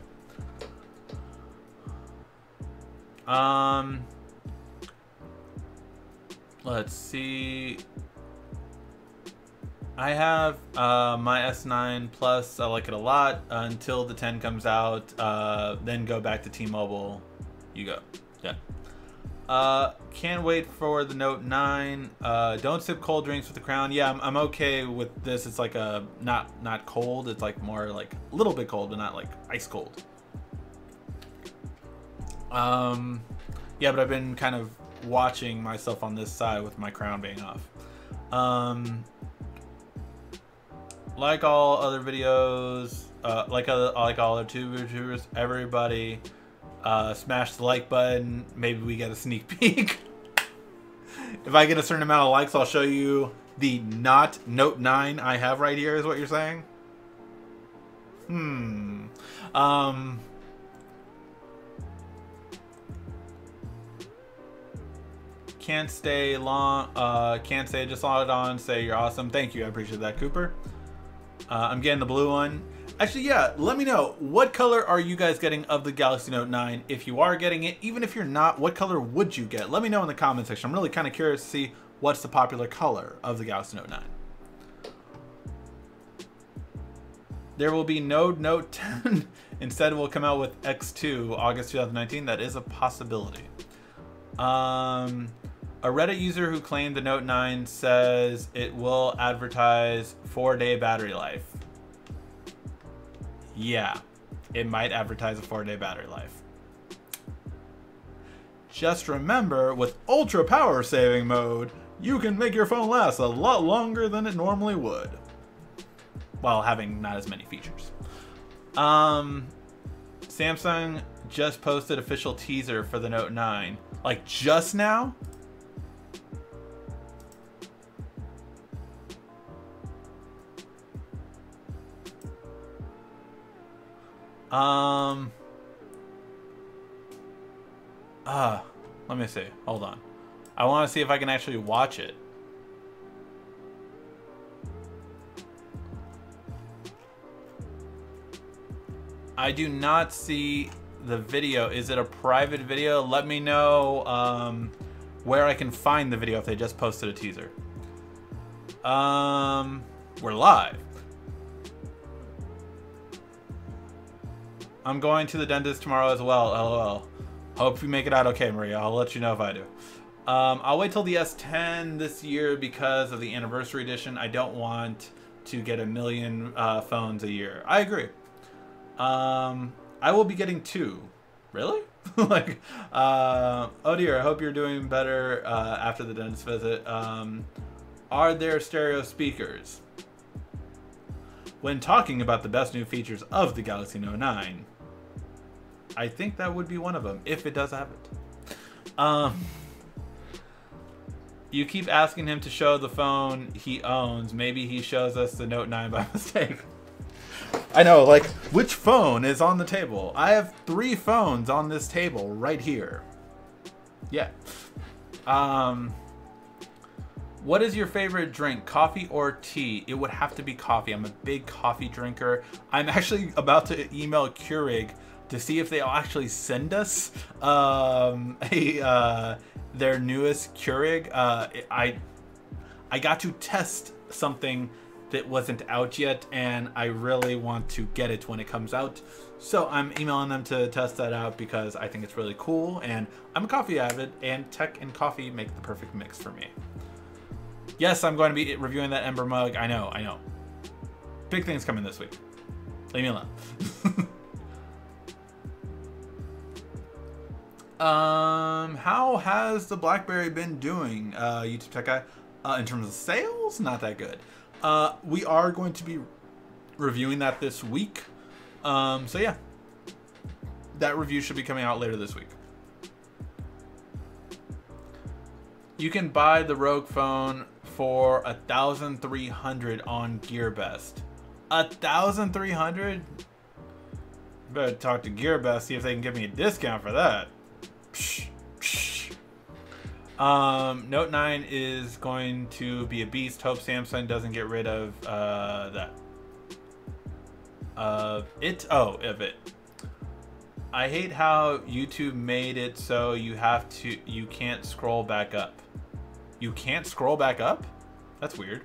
Let's see. I have my S9 Plus. I like it a lot until the 10 comes out. Then go back to T-Mobile. You go. Yeah. Can't wait for the Note 9. Don't sip cold drinks with the Crown. Yeah, I'm okay with this. It's like a not cold. It's like more like a little bit cold, but not like ice cold. Yeah, but I've been kind of watching myself on this side with my Crown being off. Like all other videos, like all other YouTubers, everybody smash the like button. Maybe we get a sneak peek. If I get a certain amount of likes, I'll show you the not Note 9 I have right here, is what you're saying? Can't stay long, can't say, just log on, say you're awesome. Thank you, I appreciate that, Cooper. I'm getting the blue one. Actually, yeah, let me know. What color are you guys getting of the Galaxy Note 9? If you are getting it, even if you're not, what color would you get? Let me know in the comment section. I'm really kind of curious to see what's the popular color of the Galaxy Note 9. There will be no Note 10. Instead, we'll come out with X2 August 2019. That is a possibility. A Reddit user who claimed the Note 9 says it will advertise 4-day battery life. Yeah, it might advertise a 4-day battery life. Just remember, with ultra power saving mode, you can make your phone last a lot longer than it normally would, while having not as many features. Samsung just posted official teaser for the Note 9. Like just now? Let me see. Hold on. I want to see if I can actually watch it. I do not see the video. Is it a private video? Let me know where I can find the video if they just posted a teaser. We're live. I'm going to the dentist tomorrow as well, LOL. Hope you make it out okay, Maria. I'll let you know if I do. I'll wait till the S10 this year because of the anniversary edition. I don't want to get a million phones a year. I agree. I will be getting 2. Really? Like, oh dear, I hope you're doing better after the dentist visit. Are there stereo speakers? When talking about the best new features of the Galaxy Note 9, I think that would be one of them, if it does have it. You keep asking him to show the phone he owns. Maybe he shows us the Note 9 by mistake. I know, like, which phone is on the table? I have 3 phones on this table right here. Yeah. What is your favorite drink, coffee or tea? It would have to be coffee. I'm a big coffee drinker. I'm actually about to email Keurig to see if they'll actually send us their newest Keurig. I got to test something that wasn't out yet, and I really want to get it when it comes out. So I'm emailing them to test that out because I think it's really cool, and I'm a coffee avid, and tech and coffee make the perfect mix for me. Yes, I'm going to be reviewing that Ember mug. I know. Big things coming this week. Leave me alone. How has the BlackBerry been doing, YouTube Tech Guy? In terms of sales, not that good. We are going to be reviewing that this week. So yeah, that review should be coming out later this week. You can buy the Rogue phone for 1,300 on GearBest. 1,300? Better talk to GearBest, see if they can give me a discount for that. Note 9 is going to be a beast. Hope Samsung doesn't get rid of that. Of it. I hate how YouTube made it so you can't scroll back up. You can't scroll back up? That's weird.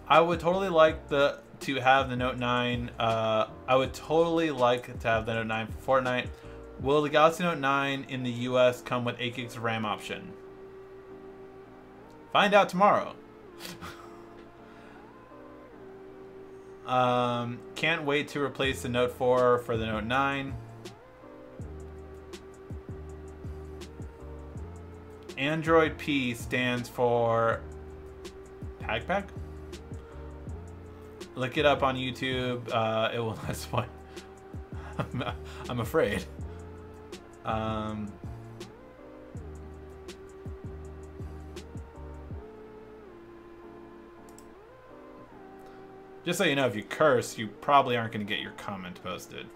I would totally like to have the Note 9. I would totally like to have the Note 9 for Fortnite. Will the Galaxy Note 9 in the US come with 8 gigs of RAM option? Find out tomorrow. Can't wait to replace the Note 4 for the Note 9. Android P stands for Pack? Look it up on YouTube. It will not spoil. I'm afraid. Just so you know, if you curse, you probably aren't going to get your comment posted.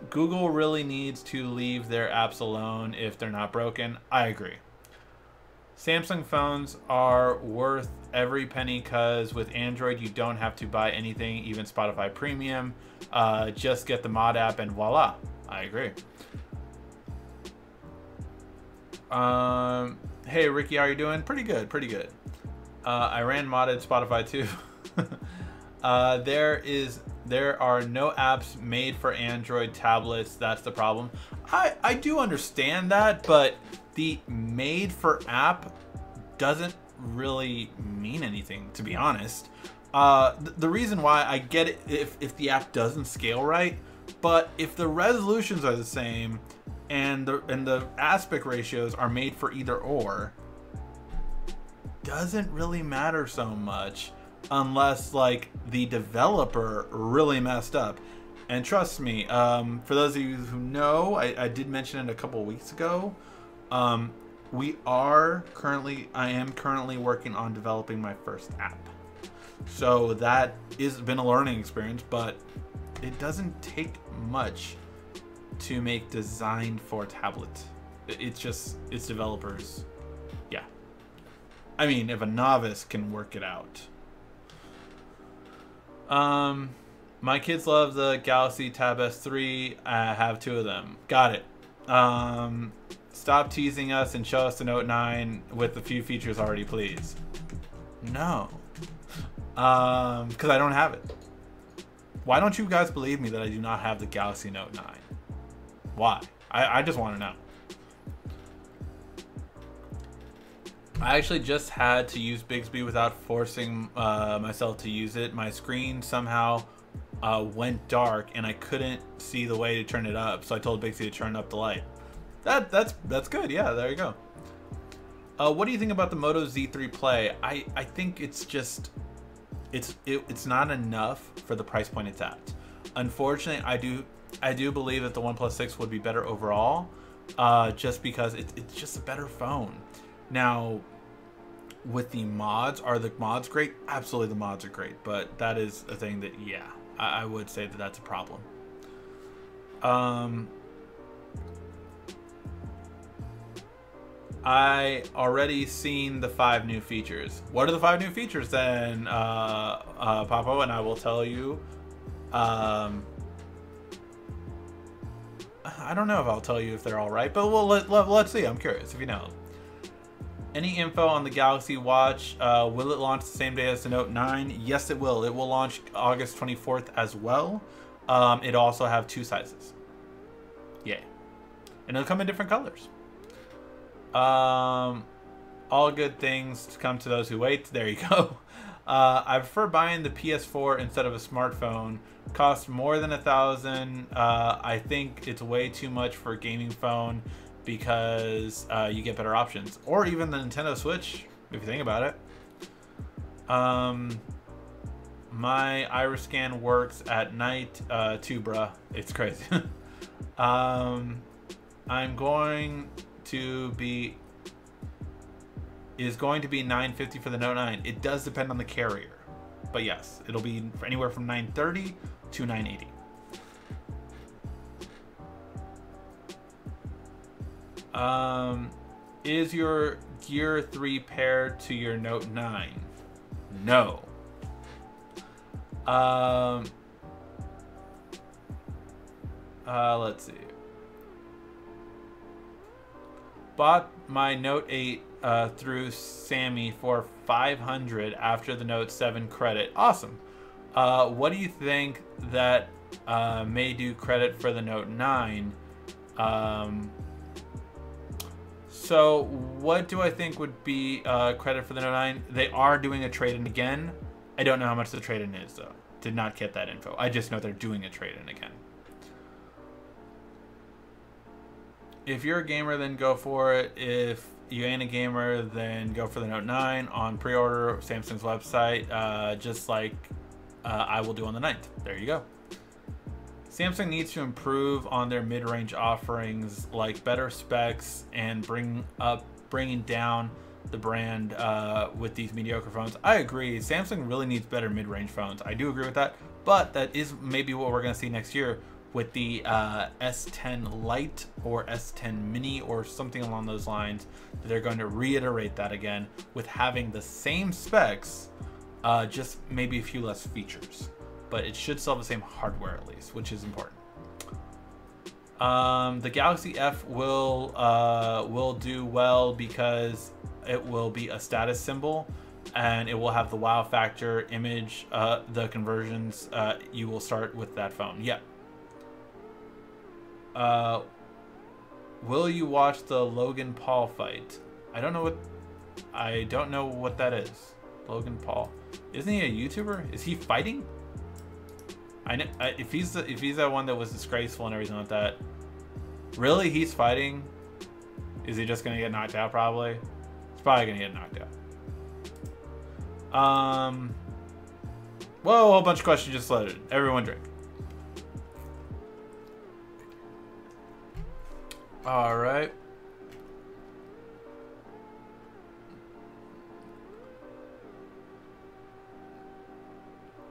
Google really needs to leave their apps alone if they're not broken. I agree. Samsung phones are worth every penny because with Android you don't have to buy anything, even Spotify Premium. Just get the mod app and voila. I agree. Hey Ricky, how are you doing? Pretty good, pretty good. I ran modded Spotify too. There are no apps made for Android tablets. That's the problem. I do understand that, but the made for app doesn't really mean anything, to be honest. The reason why I get it if the app doesn't scale right, but if the resolutions are the same and the aspect ratios are made for either or, doesn't really matter so much unless like the developer really messed up. And trust me, for those of you who know, I did mention it a couple of weeks ago. I am currently working on developing my first app. So that has been a learning experience, but it doesn't take much to make designed for tablet. It's developers. Yeah. I mean, if a novice can work it out. My kids love the Galaxy Tab S3. I have 2 of them. Got it. Stop teasing us and show us the Note 9 with a few features already, please. No. Because I don't have it. Why don't you guys believe me that I do not have the Galaxy Note 9? Why? I just want to know. I actually just had to use Bixby without forcing myself to use it. My screen somehow went dark and I couldn't see the way to turn it up, so I told Bixby to turn up the light. That's good. Yeah, there you go. What do you think about the Moto Z3 Play? I think it's just it's not enough for the price point it's at. Unfortunately, I do believe that the OnePlus 6 would be better overall, just because it's just a better phone. Now, with the mods, are the mods great? Absolutely, the mods are great, but that is a thing that, yeah, I would say that that's a problem. I already seen the 5 new features. What are the 5 new features then, Papo? And I will tell you. I don't know if I'll tell you if they're all right, but let's see. I'm curious if you know. Any info on the Galaxy Watch? Will it launch the same day as the Note 9? Yes, it will. It will launch August 24th as well. It'll also have 2 sizes. Yay. And it'll come in different colors. All good things to come to those who wait. There you go. I prefer buying the PS4 instead of a smartphone. Costs more than $1,000. I think it's way too much for a gaming phone because you get better options, or even the Nintendo Switch if you think about it. My iris scan works at night too, bruh. It's crazy. Is going to be $950 for the Note 9. It does depend on the carrier, but yes, it'll be anywhere from $930 to $980. Is your Gear 3 paired to your Note 9? No. Let's see. Bought my Note 8 through Sammy for $500 after the Note 7 credit. Awesome. What do you think that may do credit for the Note 9? So what do I think would be credit for the Note 9? They are doing a trade-in again. I don't know how much the trade-in is though. Did not get that info. I just know they're doing a trade-in again. If you're a gamer, then go for it. If you ain't a gamer, then go for the Note 9 on pre-order Samsung's website, just like I will do on the 9th. There you go. Samsung needs to improve on their mid-range offerings, like better specs and bringing down the brand with these mediocre phones. I agree. Samsung really needs better mid-range phones. I do agree with that, but that is maybe what we're going to see next year with the S10 Lite or S10 Mini or something along those lines. They're going to reiterate that again with having the same specs, just maybe a few less features, but it should still have the same hardware at least, which is important. The Galaxy F will do well because it will be a status symbol, and it will have the wow factor image, the conversions. You will start with that phone. Yeah. Will you watch the Logan Paul fight? I don't know what that is. Logan Paul, isn't he a YouTuber? Is he fighting? I know if he's that one that was disgraceful and everything like that. Really, he's fighting? Is he just gonna get knocked out? Probably. He's probably gonna get knocked out. Whoa, a whole bunch of questions just loaded. Everyone drink. All right.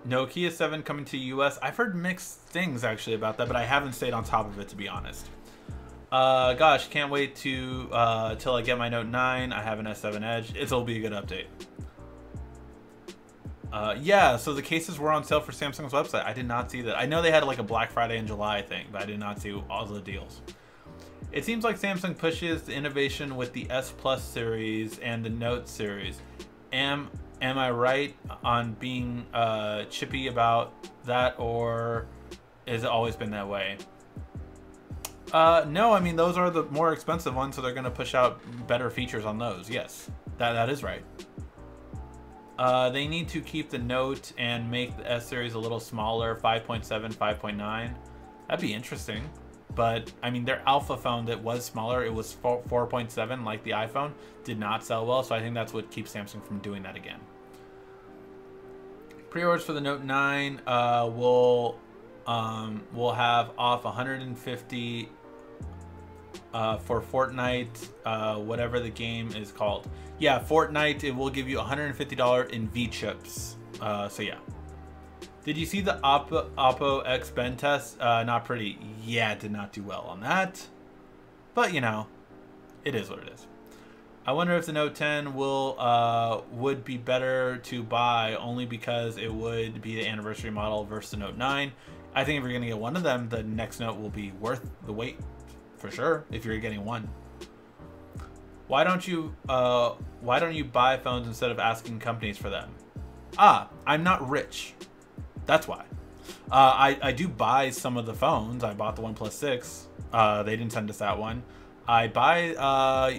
Nokia 7 coming to US. I've heard mixed things actually about that, but I haven't stayed on top of it, to be honest. Gosh, can't wait to till I get my Note 9. I have an S7 Edge. It'll be a good update. Yeah, so the cases were on sale for Samsung's website. I did not see that. I know they had like a Black Friday in July thing, but I did not see all the deals. It seems like Samsung pushes the innovation with the S Plus series and the Note series. Am I right on being chippy about that, or has it always been that way? No, I mean, those are the more expensive ones, so they're going to push out better features on those. Yes, that is right. They need to keep the Note and make the S series a little smaller, 5.7, 5.9. That'd be interesting. But, I mean, their alpha phone that was smaller, it was 4.7 like the iPhone, did not sell well, so I think that's what keeps Samsung from doing that again. Pre-orders for the Note 9 will have off 150 for Fortnite, whatever the game is called. Yeah, Fortnite, it will give you $150 in V-chips. So yeah. Did you see the Oppo X Ben test? Not pretty. Yeah, did not do well on that. But, you know, it is what it is. I wonder if the Note 10 would be better to buy only because it would be the anniversary model versus the Note 9. I think if you're going to get one of them, the next Note will be worth the wait for sure if you're getting one. Why don't you buy phones instead of asking companies for them? I'm not rich. That's why. I do buy some of the phones. I bought the OnePlus 6. They didn't send us that one. I buy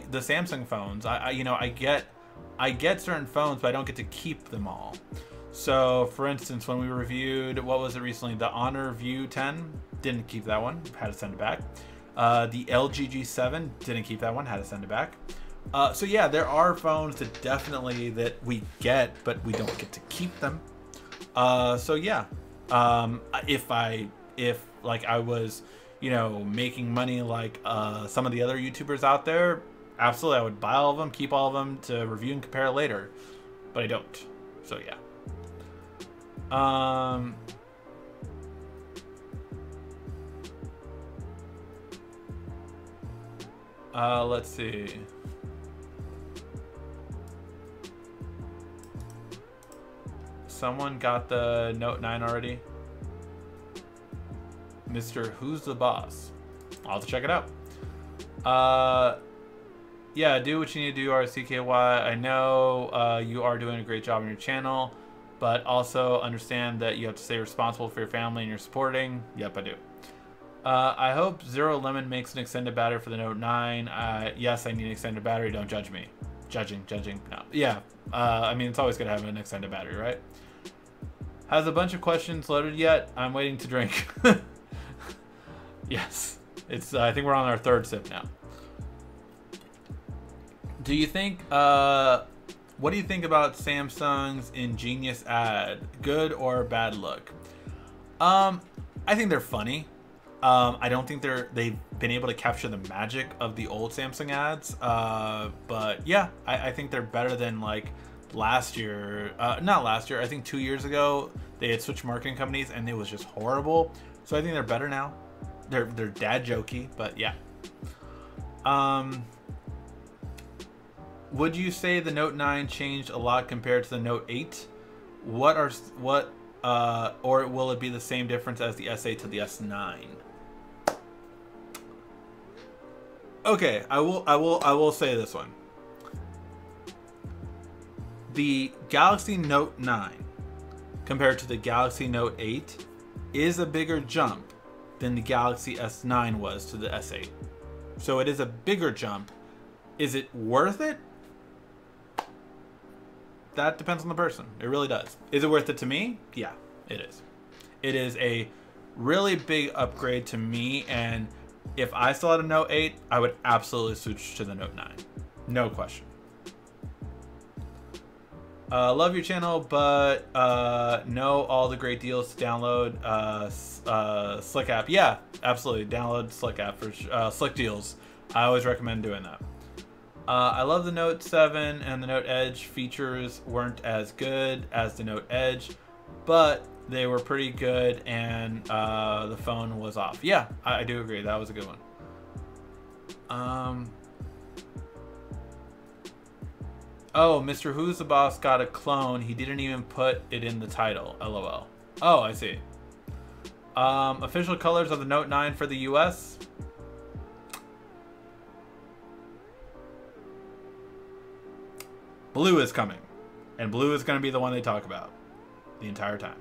the Samsung phones. I get certain phones, but I don't get to keep them all. So, for instance, when we reviewed, what was it recently? The Honor View 10, didn't keep that one, had to send it back. The LG G7, didn't keep that one, had to send it back. So yeah, there are phones that definitely that we get, but we don't get to keep them. So yeah, if like I was, you know, making money like some of the other YouTubers out there, absolutely I would buy all of them, keep all of them to review and compare later, but I don't. So yeah. Let's see. Someone got the Note 9 already? Mr. Who's the Boss? I'll have to check it out. Yeah, do what you need to do, RCKY. I know you are doing a great job on your channel, but also understand that you have to stay responsible for your family and you're supporting. Yep, I do. I hope Zero Lemon makes an extended battery for the Note 9. Yes, I need an extended battery. Don't judge me. Judging. No. Yeah. I mean, it's always good to have an extended battery, right? Has a bunch of questions loaded yet? I'm waiting to drink. Yes. It's. I think we're on our third sip now. Do you think? What do you think about Samsung's Ingenious ad? Good or bad look? I think they're funny. I don't think they've been able to capture the magic of the old Samsung ads. But yeah, I think they're better than like last year. Not last year. I think 2 years ago they had switched marketing companies and it was just horrible. So I think they're better now. They're dad jokey, but yeah. Would you say the Note 9 changed a lot compared to the Note 8? Or will it be the same difference as the S8 to the S9? Okay, I will say this one. The Galaxy Note 9 compared to the Galaxy Note 8 is a bigger jump than the Galaxy S9 was to the S8. So it is a bigger jump. Is it worth it? That depends on the person. It really does. Is it worth it to me? Yeah, it is. It is a really big upgrade to me, and if I still had a Note 8, I would absolutely switch to the Note 9. No question. Love your channel, but know all the great deals to download Slick app. Yeah, absolutely. Download Slick app for Slick deals. I always recommend doing that. I love the Note 7 and the Note Edge features weren't as good as the Note Edge, but they were pretty good, and the phone was off. Yeah, I do agree. That was a good one. Oh, Mr. Who's the Boss got a clone. He didn't even put it in the title. LOL. Oh, I see. Official colors of the Note 9 for the US. Blue is coming. And blue is going to be the one they talk about the entire time.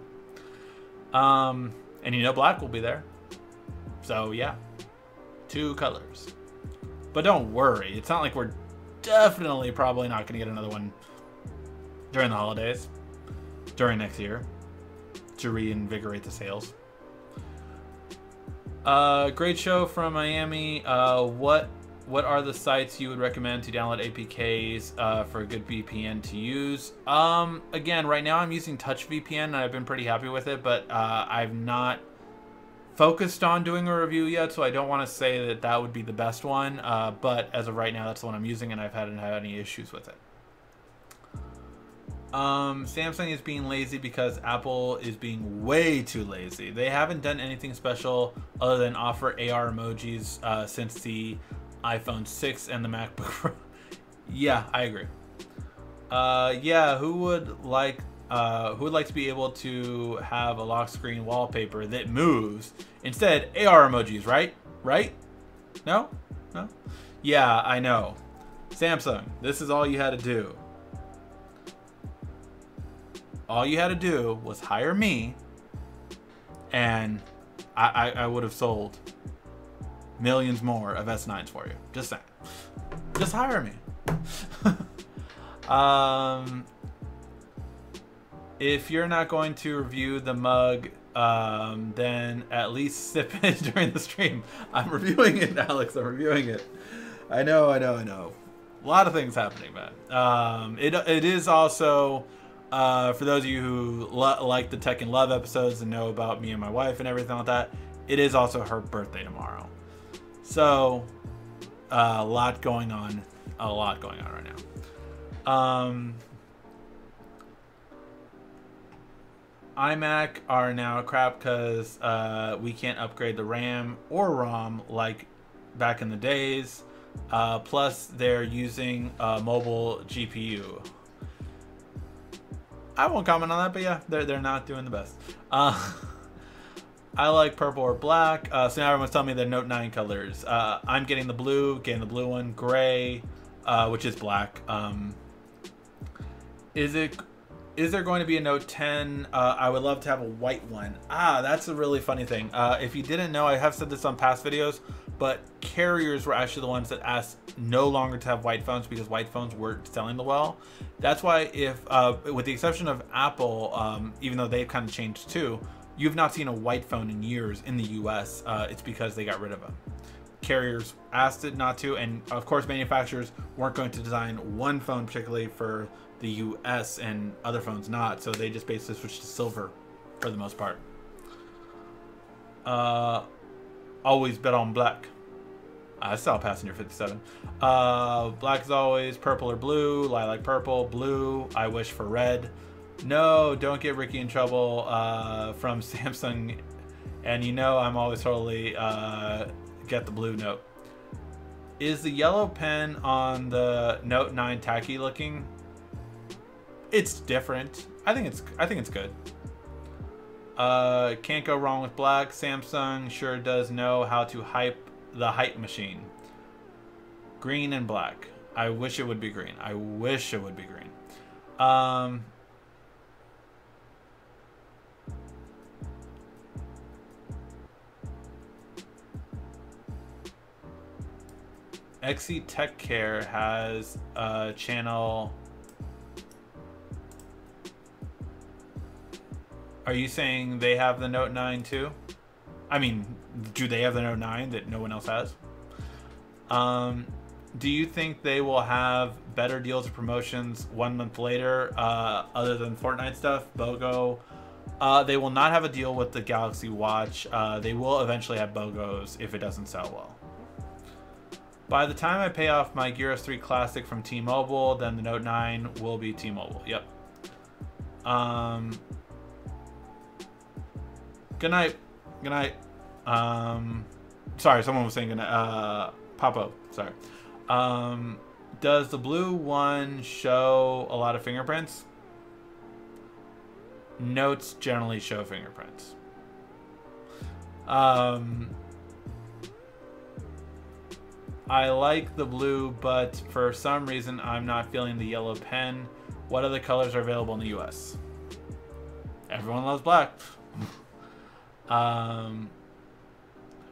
And you know black will be there. So, yeah. 2 colors. But don't worry. It's not like we're definitely probably not going to get another one during the holidays. During next year. To reinvigorate the sales. Great show from Miami. What are the sites you would recommend to download APKs for a good VPN to use? Again, right now I'm using TouchVPN and I've been pretty happy with it, but I've not focused on doing a review yet, so I don't want to say that that would be the best one. But as of right now, that's the one I'm using, and I haven't had any issues with it. Samsung is being lazy because Apple is being way too lazy. They haven't done anything special other than offer AR emojis since the iPhone 6 and the MacBook Pro. Yeah, I agree. Yeah, who would like to be able to have a lock screen wallpaper that moves? Instead, AR emojis, right? Right? No? No? Yeah, I know. Samsung, this is all you had to do. All you had to do was hire me, and I would have sold millions more of S9s for you. Just saying. Just hire me. If you're not going to review the mug, then at least sip it during the stream. I'm reviewing it, Alex. I'm reviewing it. I know. A lot of things happening, man. It is also, for those of you who like the Tech and Love episodes and know about me and my wife and everything like that, it is also her birthday tomorrow. So, a lot going on right now. iMac are now crap because we can't upgrade the RAM or ROM like back in the days. Plus, they're using a mobile GPU. I won't comment on that, but yeah, they're not doing the best. I like purple or black. So now everyone's telling me they're Note 9 colors. I'm getting the blue, one, gray, which is black. Is there going to be a Note 10? I would love to have a white one. That's a really funny thing. If you didn't know, I have said this on past videos, but carriers were actually the ones that asked no longer to have white phones because white phones weren't selling well. That's why if, with the exception of Apple, even though they've kind of changed too, you've not seen a white phone in years in the US. It's because they got rid of them. Carriers asked it not to, and of course manufacturers weren't going to design one phone particularly for the US and other phones not, so they just basically switched to silver for the most part. Always bet on black. I saw Passenger 57. Black is always, purple or blue, lilac purple, blue, I wish for red. No, don't get Ricky in trouble from Samsung And you know I'm always totally get the blue Note. Is the yellow pen on the Note 9 tacky looking? It's different. I think it's good. Can't go wrong with black. Samsung sure does know how to hype the hype machine. Green and black. I wish it would be green. I wish it would be green. XE Tech Care has a channel. Are you saying they have the Note 9 too? I mean, do they have the Note 9 that no one else has? Do you think they will have better deals or promotions 1 month later, other than Fortnite stuff, BOGO? They will not have a deal with the Galaxy Watch. They will eventually have BOGOs if it doesn't sell well. By the time I pay off my Gear S3 Classic from T-Mobile, then the Note 9 will be T-Mobile. Yep. Good night. Good night. Sorry, someone was saying good night. Papo, sorry. Does the blue one show a lot of fingerprints? Notes generally show fingerprints. I like the blue, but for some reason I'm not feeling the yellow pen. What other colors are available in the US? Everyone loves black.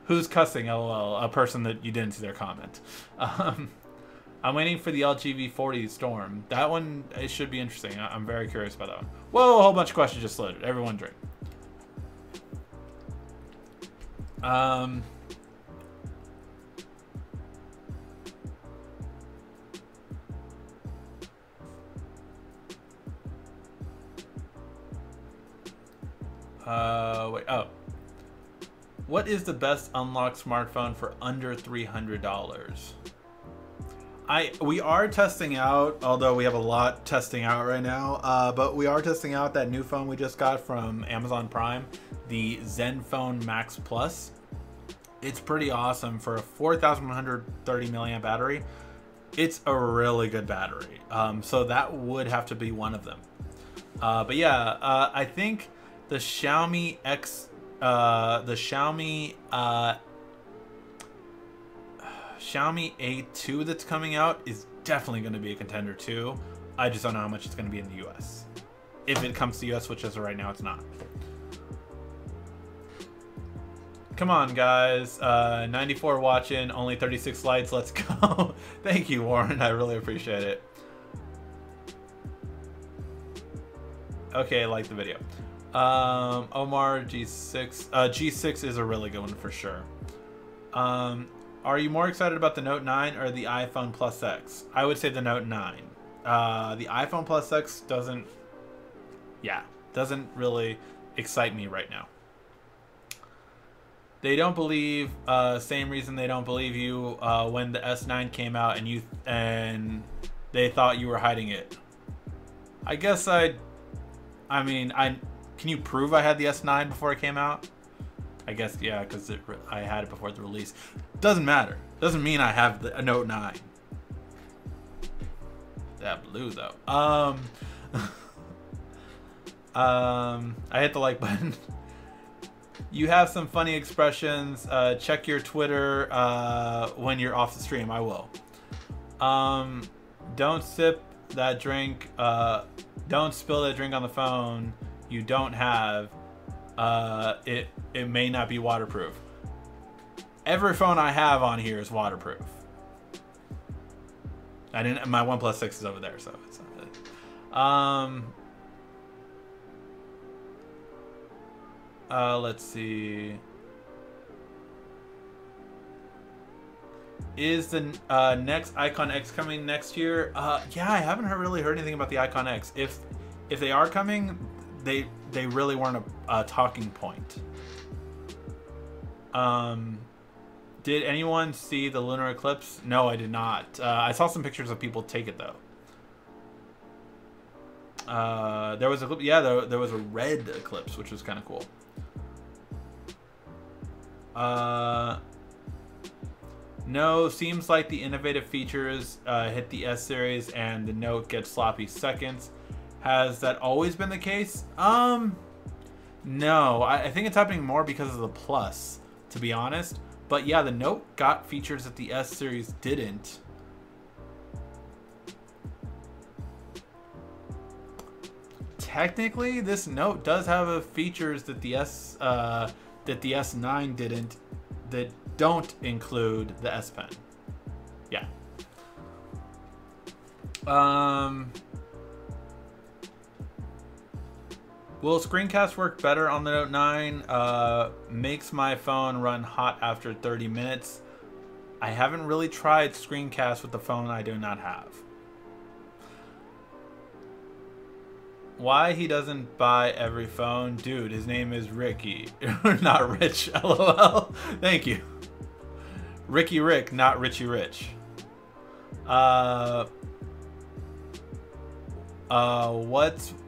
Who's cussing? LOL. A person that you didn't see their comment. I'm waiting for the LG V40 Storm. That one, it should be interesting. I'm very curious about that one. Whoa, a whole bunch of questions just loaded. Everyone drink. Wait, oh. What is the best unlocked smartphone for under $300? We are testing out, although we have a lot testing out right now, but we are testing out that new phone we just got from Amazon Prime, the Zenfone Max Plus. It's pretty awesome for a 4,130 milliamp battery. It's a really good battery. So that would have to be one of them. But yeah, I think the Xiaomi Xiaomi A2 that's coming out is definitely going to be a contender too. I just don't know how much it's going to be in the US. If it comes to the US, which as of right now it's not. Come on, guys. 94 watching, only 36 likes. Let's go. Thank you, Warren. I really appreciate it. Okay, I like the video. Omar G6. G6 is a really good one for sure. Are you more excited about the Note 9 or the iPhone Plus X? I would say the Note 9. The iPhone Plus X doesn't really excite me right now. They don't believe, same reason they don't believe you when the S9 came out and they thought you were hiding it. I guess can you prove I had the S9 before it came out? I guess, yeah, because I had it before the release. Doesn't matter. Doesn't mean I have a Note 9. That blue, though. I hit the like button. You have some funny expressions. Check your Twitter when you're off the stream. I will. Don't sip that drink. Don't spill that drink on the phone. You don't have. It may not be waterproof. Every phone I have on here is waterproof. My OnePlus 6 is over there, so it's not it. Let's see. Is the next Icon X coming next year? Yeah, I haven't really heard anything about the Icon X. If they are coming, they really weren't a talking point. Did anyone see the lunar eclipse? No, I did not. I saw some pictures of people take it though. There was a red eclipse, which was kind of cool. No, seems like the innovative features hit the S series and the Note gets sloppy seconds. Has that always been the case? No, I think it's happening more because of the Plus, to be honest. But yeah, the Note got features that the S series didn't. Technically, this Note does have features that the S9 didn't, that don't include the S Pen. Yeah. Will screencast work better on the Note 9? Makes my phone run hot after 30 minutes. I haven't really tried screencast with the phone I do not have. Why he doesn't buy every phone? Dude, his name is Ricky. Not Rich, LOL. Thank you. Ricky Rick, not Richie Rich.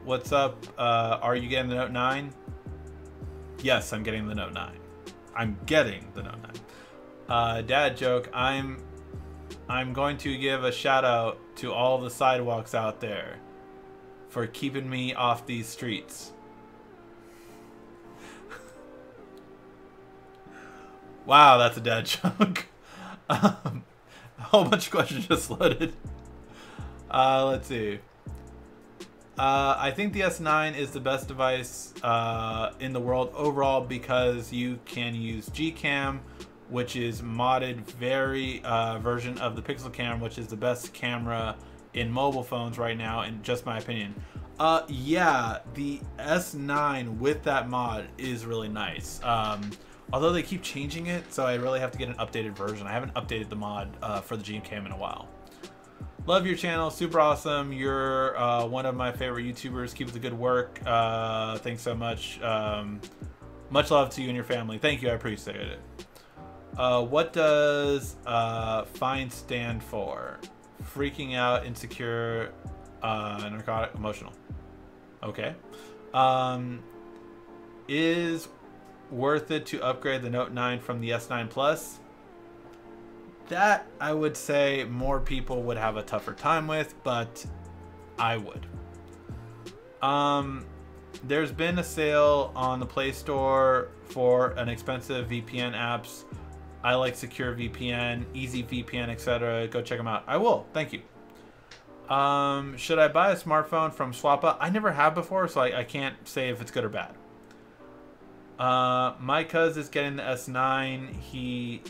What's up? Are you getting the Note 9? Yes, I'm getting the Note 9. I'm getting the Note 9. Dad joke. I'm going to give a shout out to all the sidewalks out there for keeping me off these streets. Wow, that's a dad joke. A whole bunch of questions just loaded. Let's see. I think the S9 is the best device in the world overall because you can use Gcam, which is modded version of the Pixel Cam, which is the best camera in mobile phones right now, in just my opinion. Yeah, the S9 with that mod is really nice. Although they keep changing it, so I really have to get an updated version. I haven't updated the mod for the Gcam in a while. Love your channel, super awesome. You're one of my favorite YouTubers. Keep up the good work. Thanks so much. Much love to you and your family. Thank you, I appreciate it. What does FINE stand for? Freaking out, insecure, narcotic, emotional. Okay. Is worth it to upgrade the Note 9 from the S9 Plus? That, I would say, more people would have a tougher time with, but I would. There's been a sale on the Play Store for an expensive VPN apps. I like Secure VPN, Easy VPN, etc. Go check them out. I will. Thank you. Should I buy a smartphone from Swappa? I never have before, so I can't say if it's good or bad. My cuz is getting the S9. He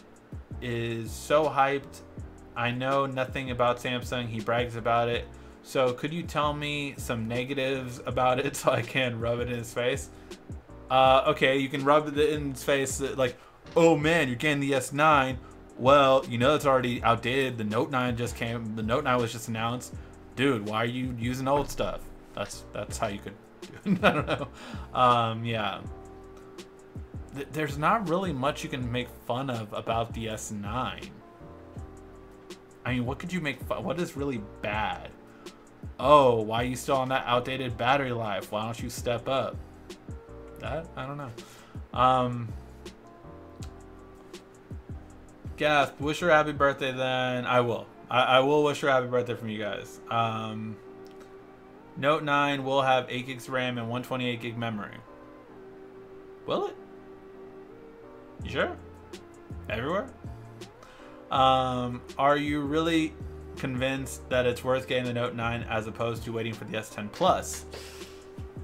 is so hyped. I know nothing about Samsung. He brags about it. So could you tell me some negatives about it so I can rub it in his face? Okay, you can rub it in his face like, oh man, you're getting the S9. Well, you know it's already outdated. The Note 9 just came. The Note 9 was just announced. Dude, why are you using old stuff? That's how you could do it. I don't know. Yeah. There's not really much you can make fun of about the S9. I mean, what could you make fun? What is really bad? Oh, why are you still on that outdated battery life? Why don't you step up? That? I don't know. Gasp, wish her happy birthday then. I will. I will wish her happy birthday from you guys. Note 9 will have 8 gigs RAM and 128 gig memory. Will it? You sure? Everywhere? Are you really convinced that it's worth getting the Note 9 as opposed to waiting for the S10 Plus?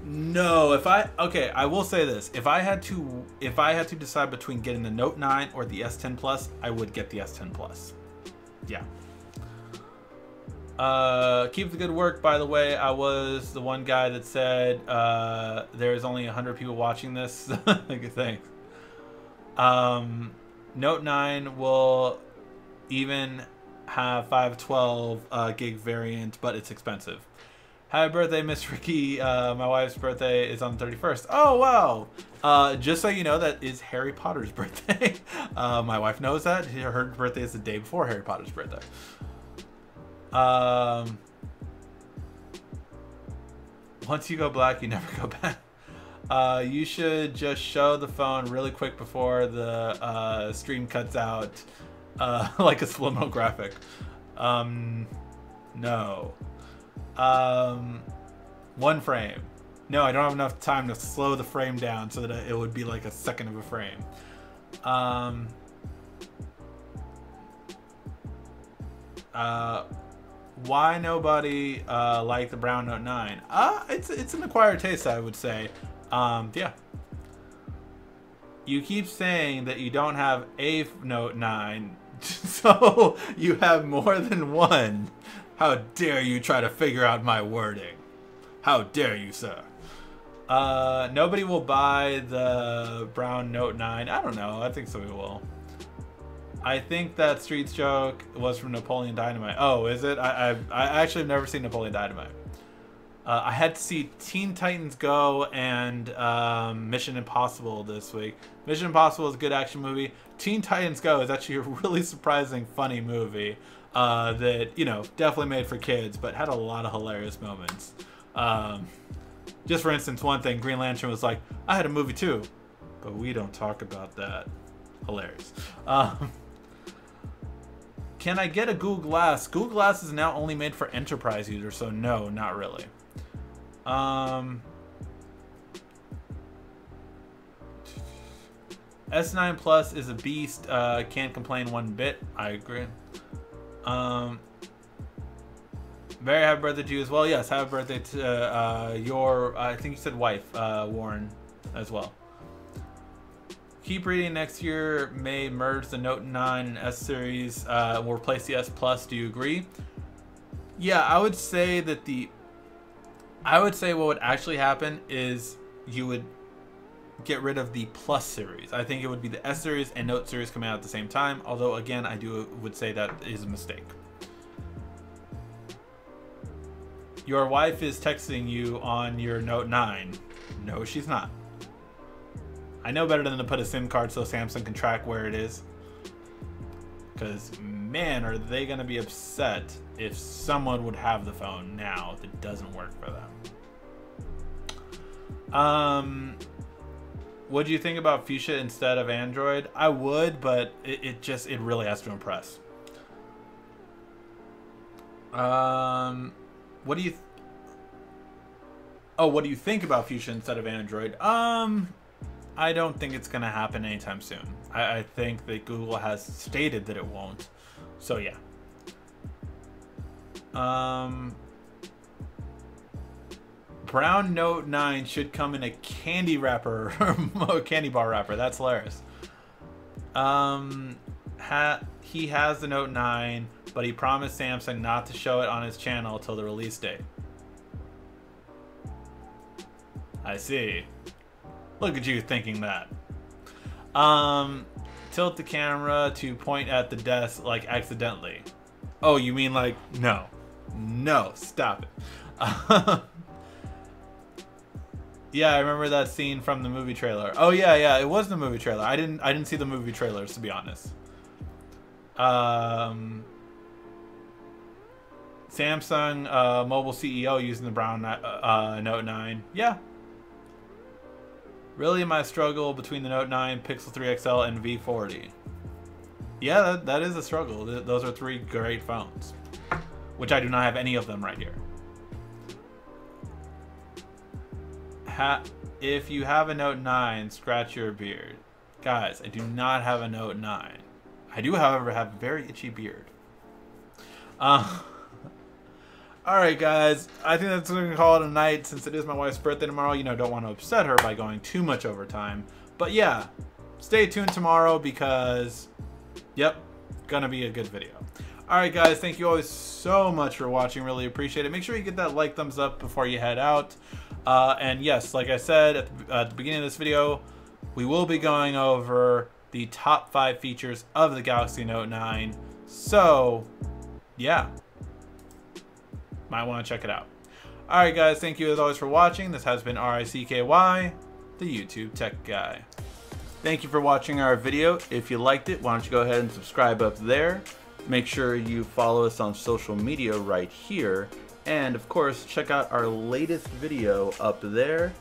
No, okay, I will say this. If I had to decide between getting the Note 9 or the S10 Plus, I would get the S10 Plus. Yeah. Keep the good work, by the way. I was the one guy that said there's only 100 people watching this. Thanks. Note 9 will even have 512 gig variant, but it's expensive. Happy birthday, Miss Ricky. My wife's birthday is on the 31st. Oh, wow. Just so you know, that is Harry Potter's birthday. My wife knows that. Her birthday is the day before Harry Potter's birthday. Once you go black, you never go back. You should just show the phone really quick before the stream cuts out, like a subliminal graphic. No. 1 frame. No, I don't have enough time to slow the frame down so that it would be like a second of a frame. Why nobody liked the brown Note 9? It's an acquired taste, I would say. Yeah. You keep saying that you don't have a Note 9, so you have more than one. How dare you try to figure out my wording? How dare you, sir? Nobody will buy the brown Note 9. I don't know. I think some people will. I think that Street's joke was from Napoleon Dynamite. Oh, is it? I actually have never seen Napoleon Dynamite. I had to see Teen Titans Go and Mission Impossible this week. Mission Impossible is a good action movie. Teen Titans Go is actually a really surprising, funny movie that, you know, definitely made for kids, but had a lot of hilarious moments. Just for instance, one thing, Green Lantern was like, I had a movie too, but we don't talk about that. Hilarious. Can I get a Google Glass? Google Glass is now only made for enterprise users, so no, not really. S9 Plus is a beast. Can't complain one bit. I agree. Very happy birthday to you as well. Yes, happy birthday to your, I think you said wife, Warren, as well. Keep reading. Next year may merge the Note 9 and S series, will replace the S Plus. Do you agree? Yeah, I would say that what would actually happen is you would get rid of the Plus series. I think it would be the S series and Note series coming out at the same time. Although again, I would say that is a mistake. Your wife is texting you on your Note 9. No, she's not. I know better than to put a SIM card so Samsung can track where it is. Because, man, are they going to be upset if someone would have the phone now that doesn't work for them. What do you think about Fuchsia instead of Android? I would, but it really has to impress. What do you think about Fuchsia instead of Android? I don't think it's gonna happen anytime soon. I think that Google has stated that it won't. So yeah. Brown Note 9 should come in a candy wrapper, a candy bar wrapper. That's hilarious. He has the Note 9, but he promised Samsung not to show it on his channel till the release date. I see. Look at you thinking that. Tilt the camera to point at the desk like accidentally. Oh, you mean like, no. No, stop it. Yeah, I remember that scene from the movie trailer. Oh yeah, it was the movie trailer. I didn't see the movie trailers, to be honest. Samsung mobile CEO using the brown Note 9. Yeah. Really my struggle between the Note 9, Pixel 3 XL, and V40. Yeah, that is a struggle. Those are 3 great phones. Which I do not have any of them right here. If you have a Note 9, scratch your beard. Guys, I do not have a Note 9. I do, however, have a very itchy beard. Alright guys, I think that's going to call it a night since it is my wife's birthday tomorrow. You know, don't want to upset her by going too much overtime. But yeah, stay tuned tomorrow because, yep, gonna be a good video. Alright guys, thank you always so much for watching. Really appreciate it. Make sure you get that like, thumbs up before you head out. And yes, like I said at the beginning of this video, we will be going over the top 5 features of the Galaxy Note 9. So, yeah. Might want to check it out. Alright guys, thank you as always for watching. This has been RICKY, the YouTube Tech Guy. Thank you for watching our video. If you liked it, why don't you go ahead and subscribe up there. Make sure you follow us on social media right here. And of course, check out our latest video up there.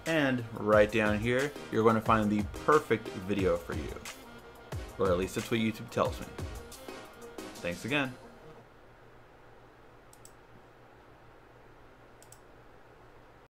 And right down here, you're going to find the perfect video for you. Or at least that's what YouTube tells me. Thanks again.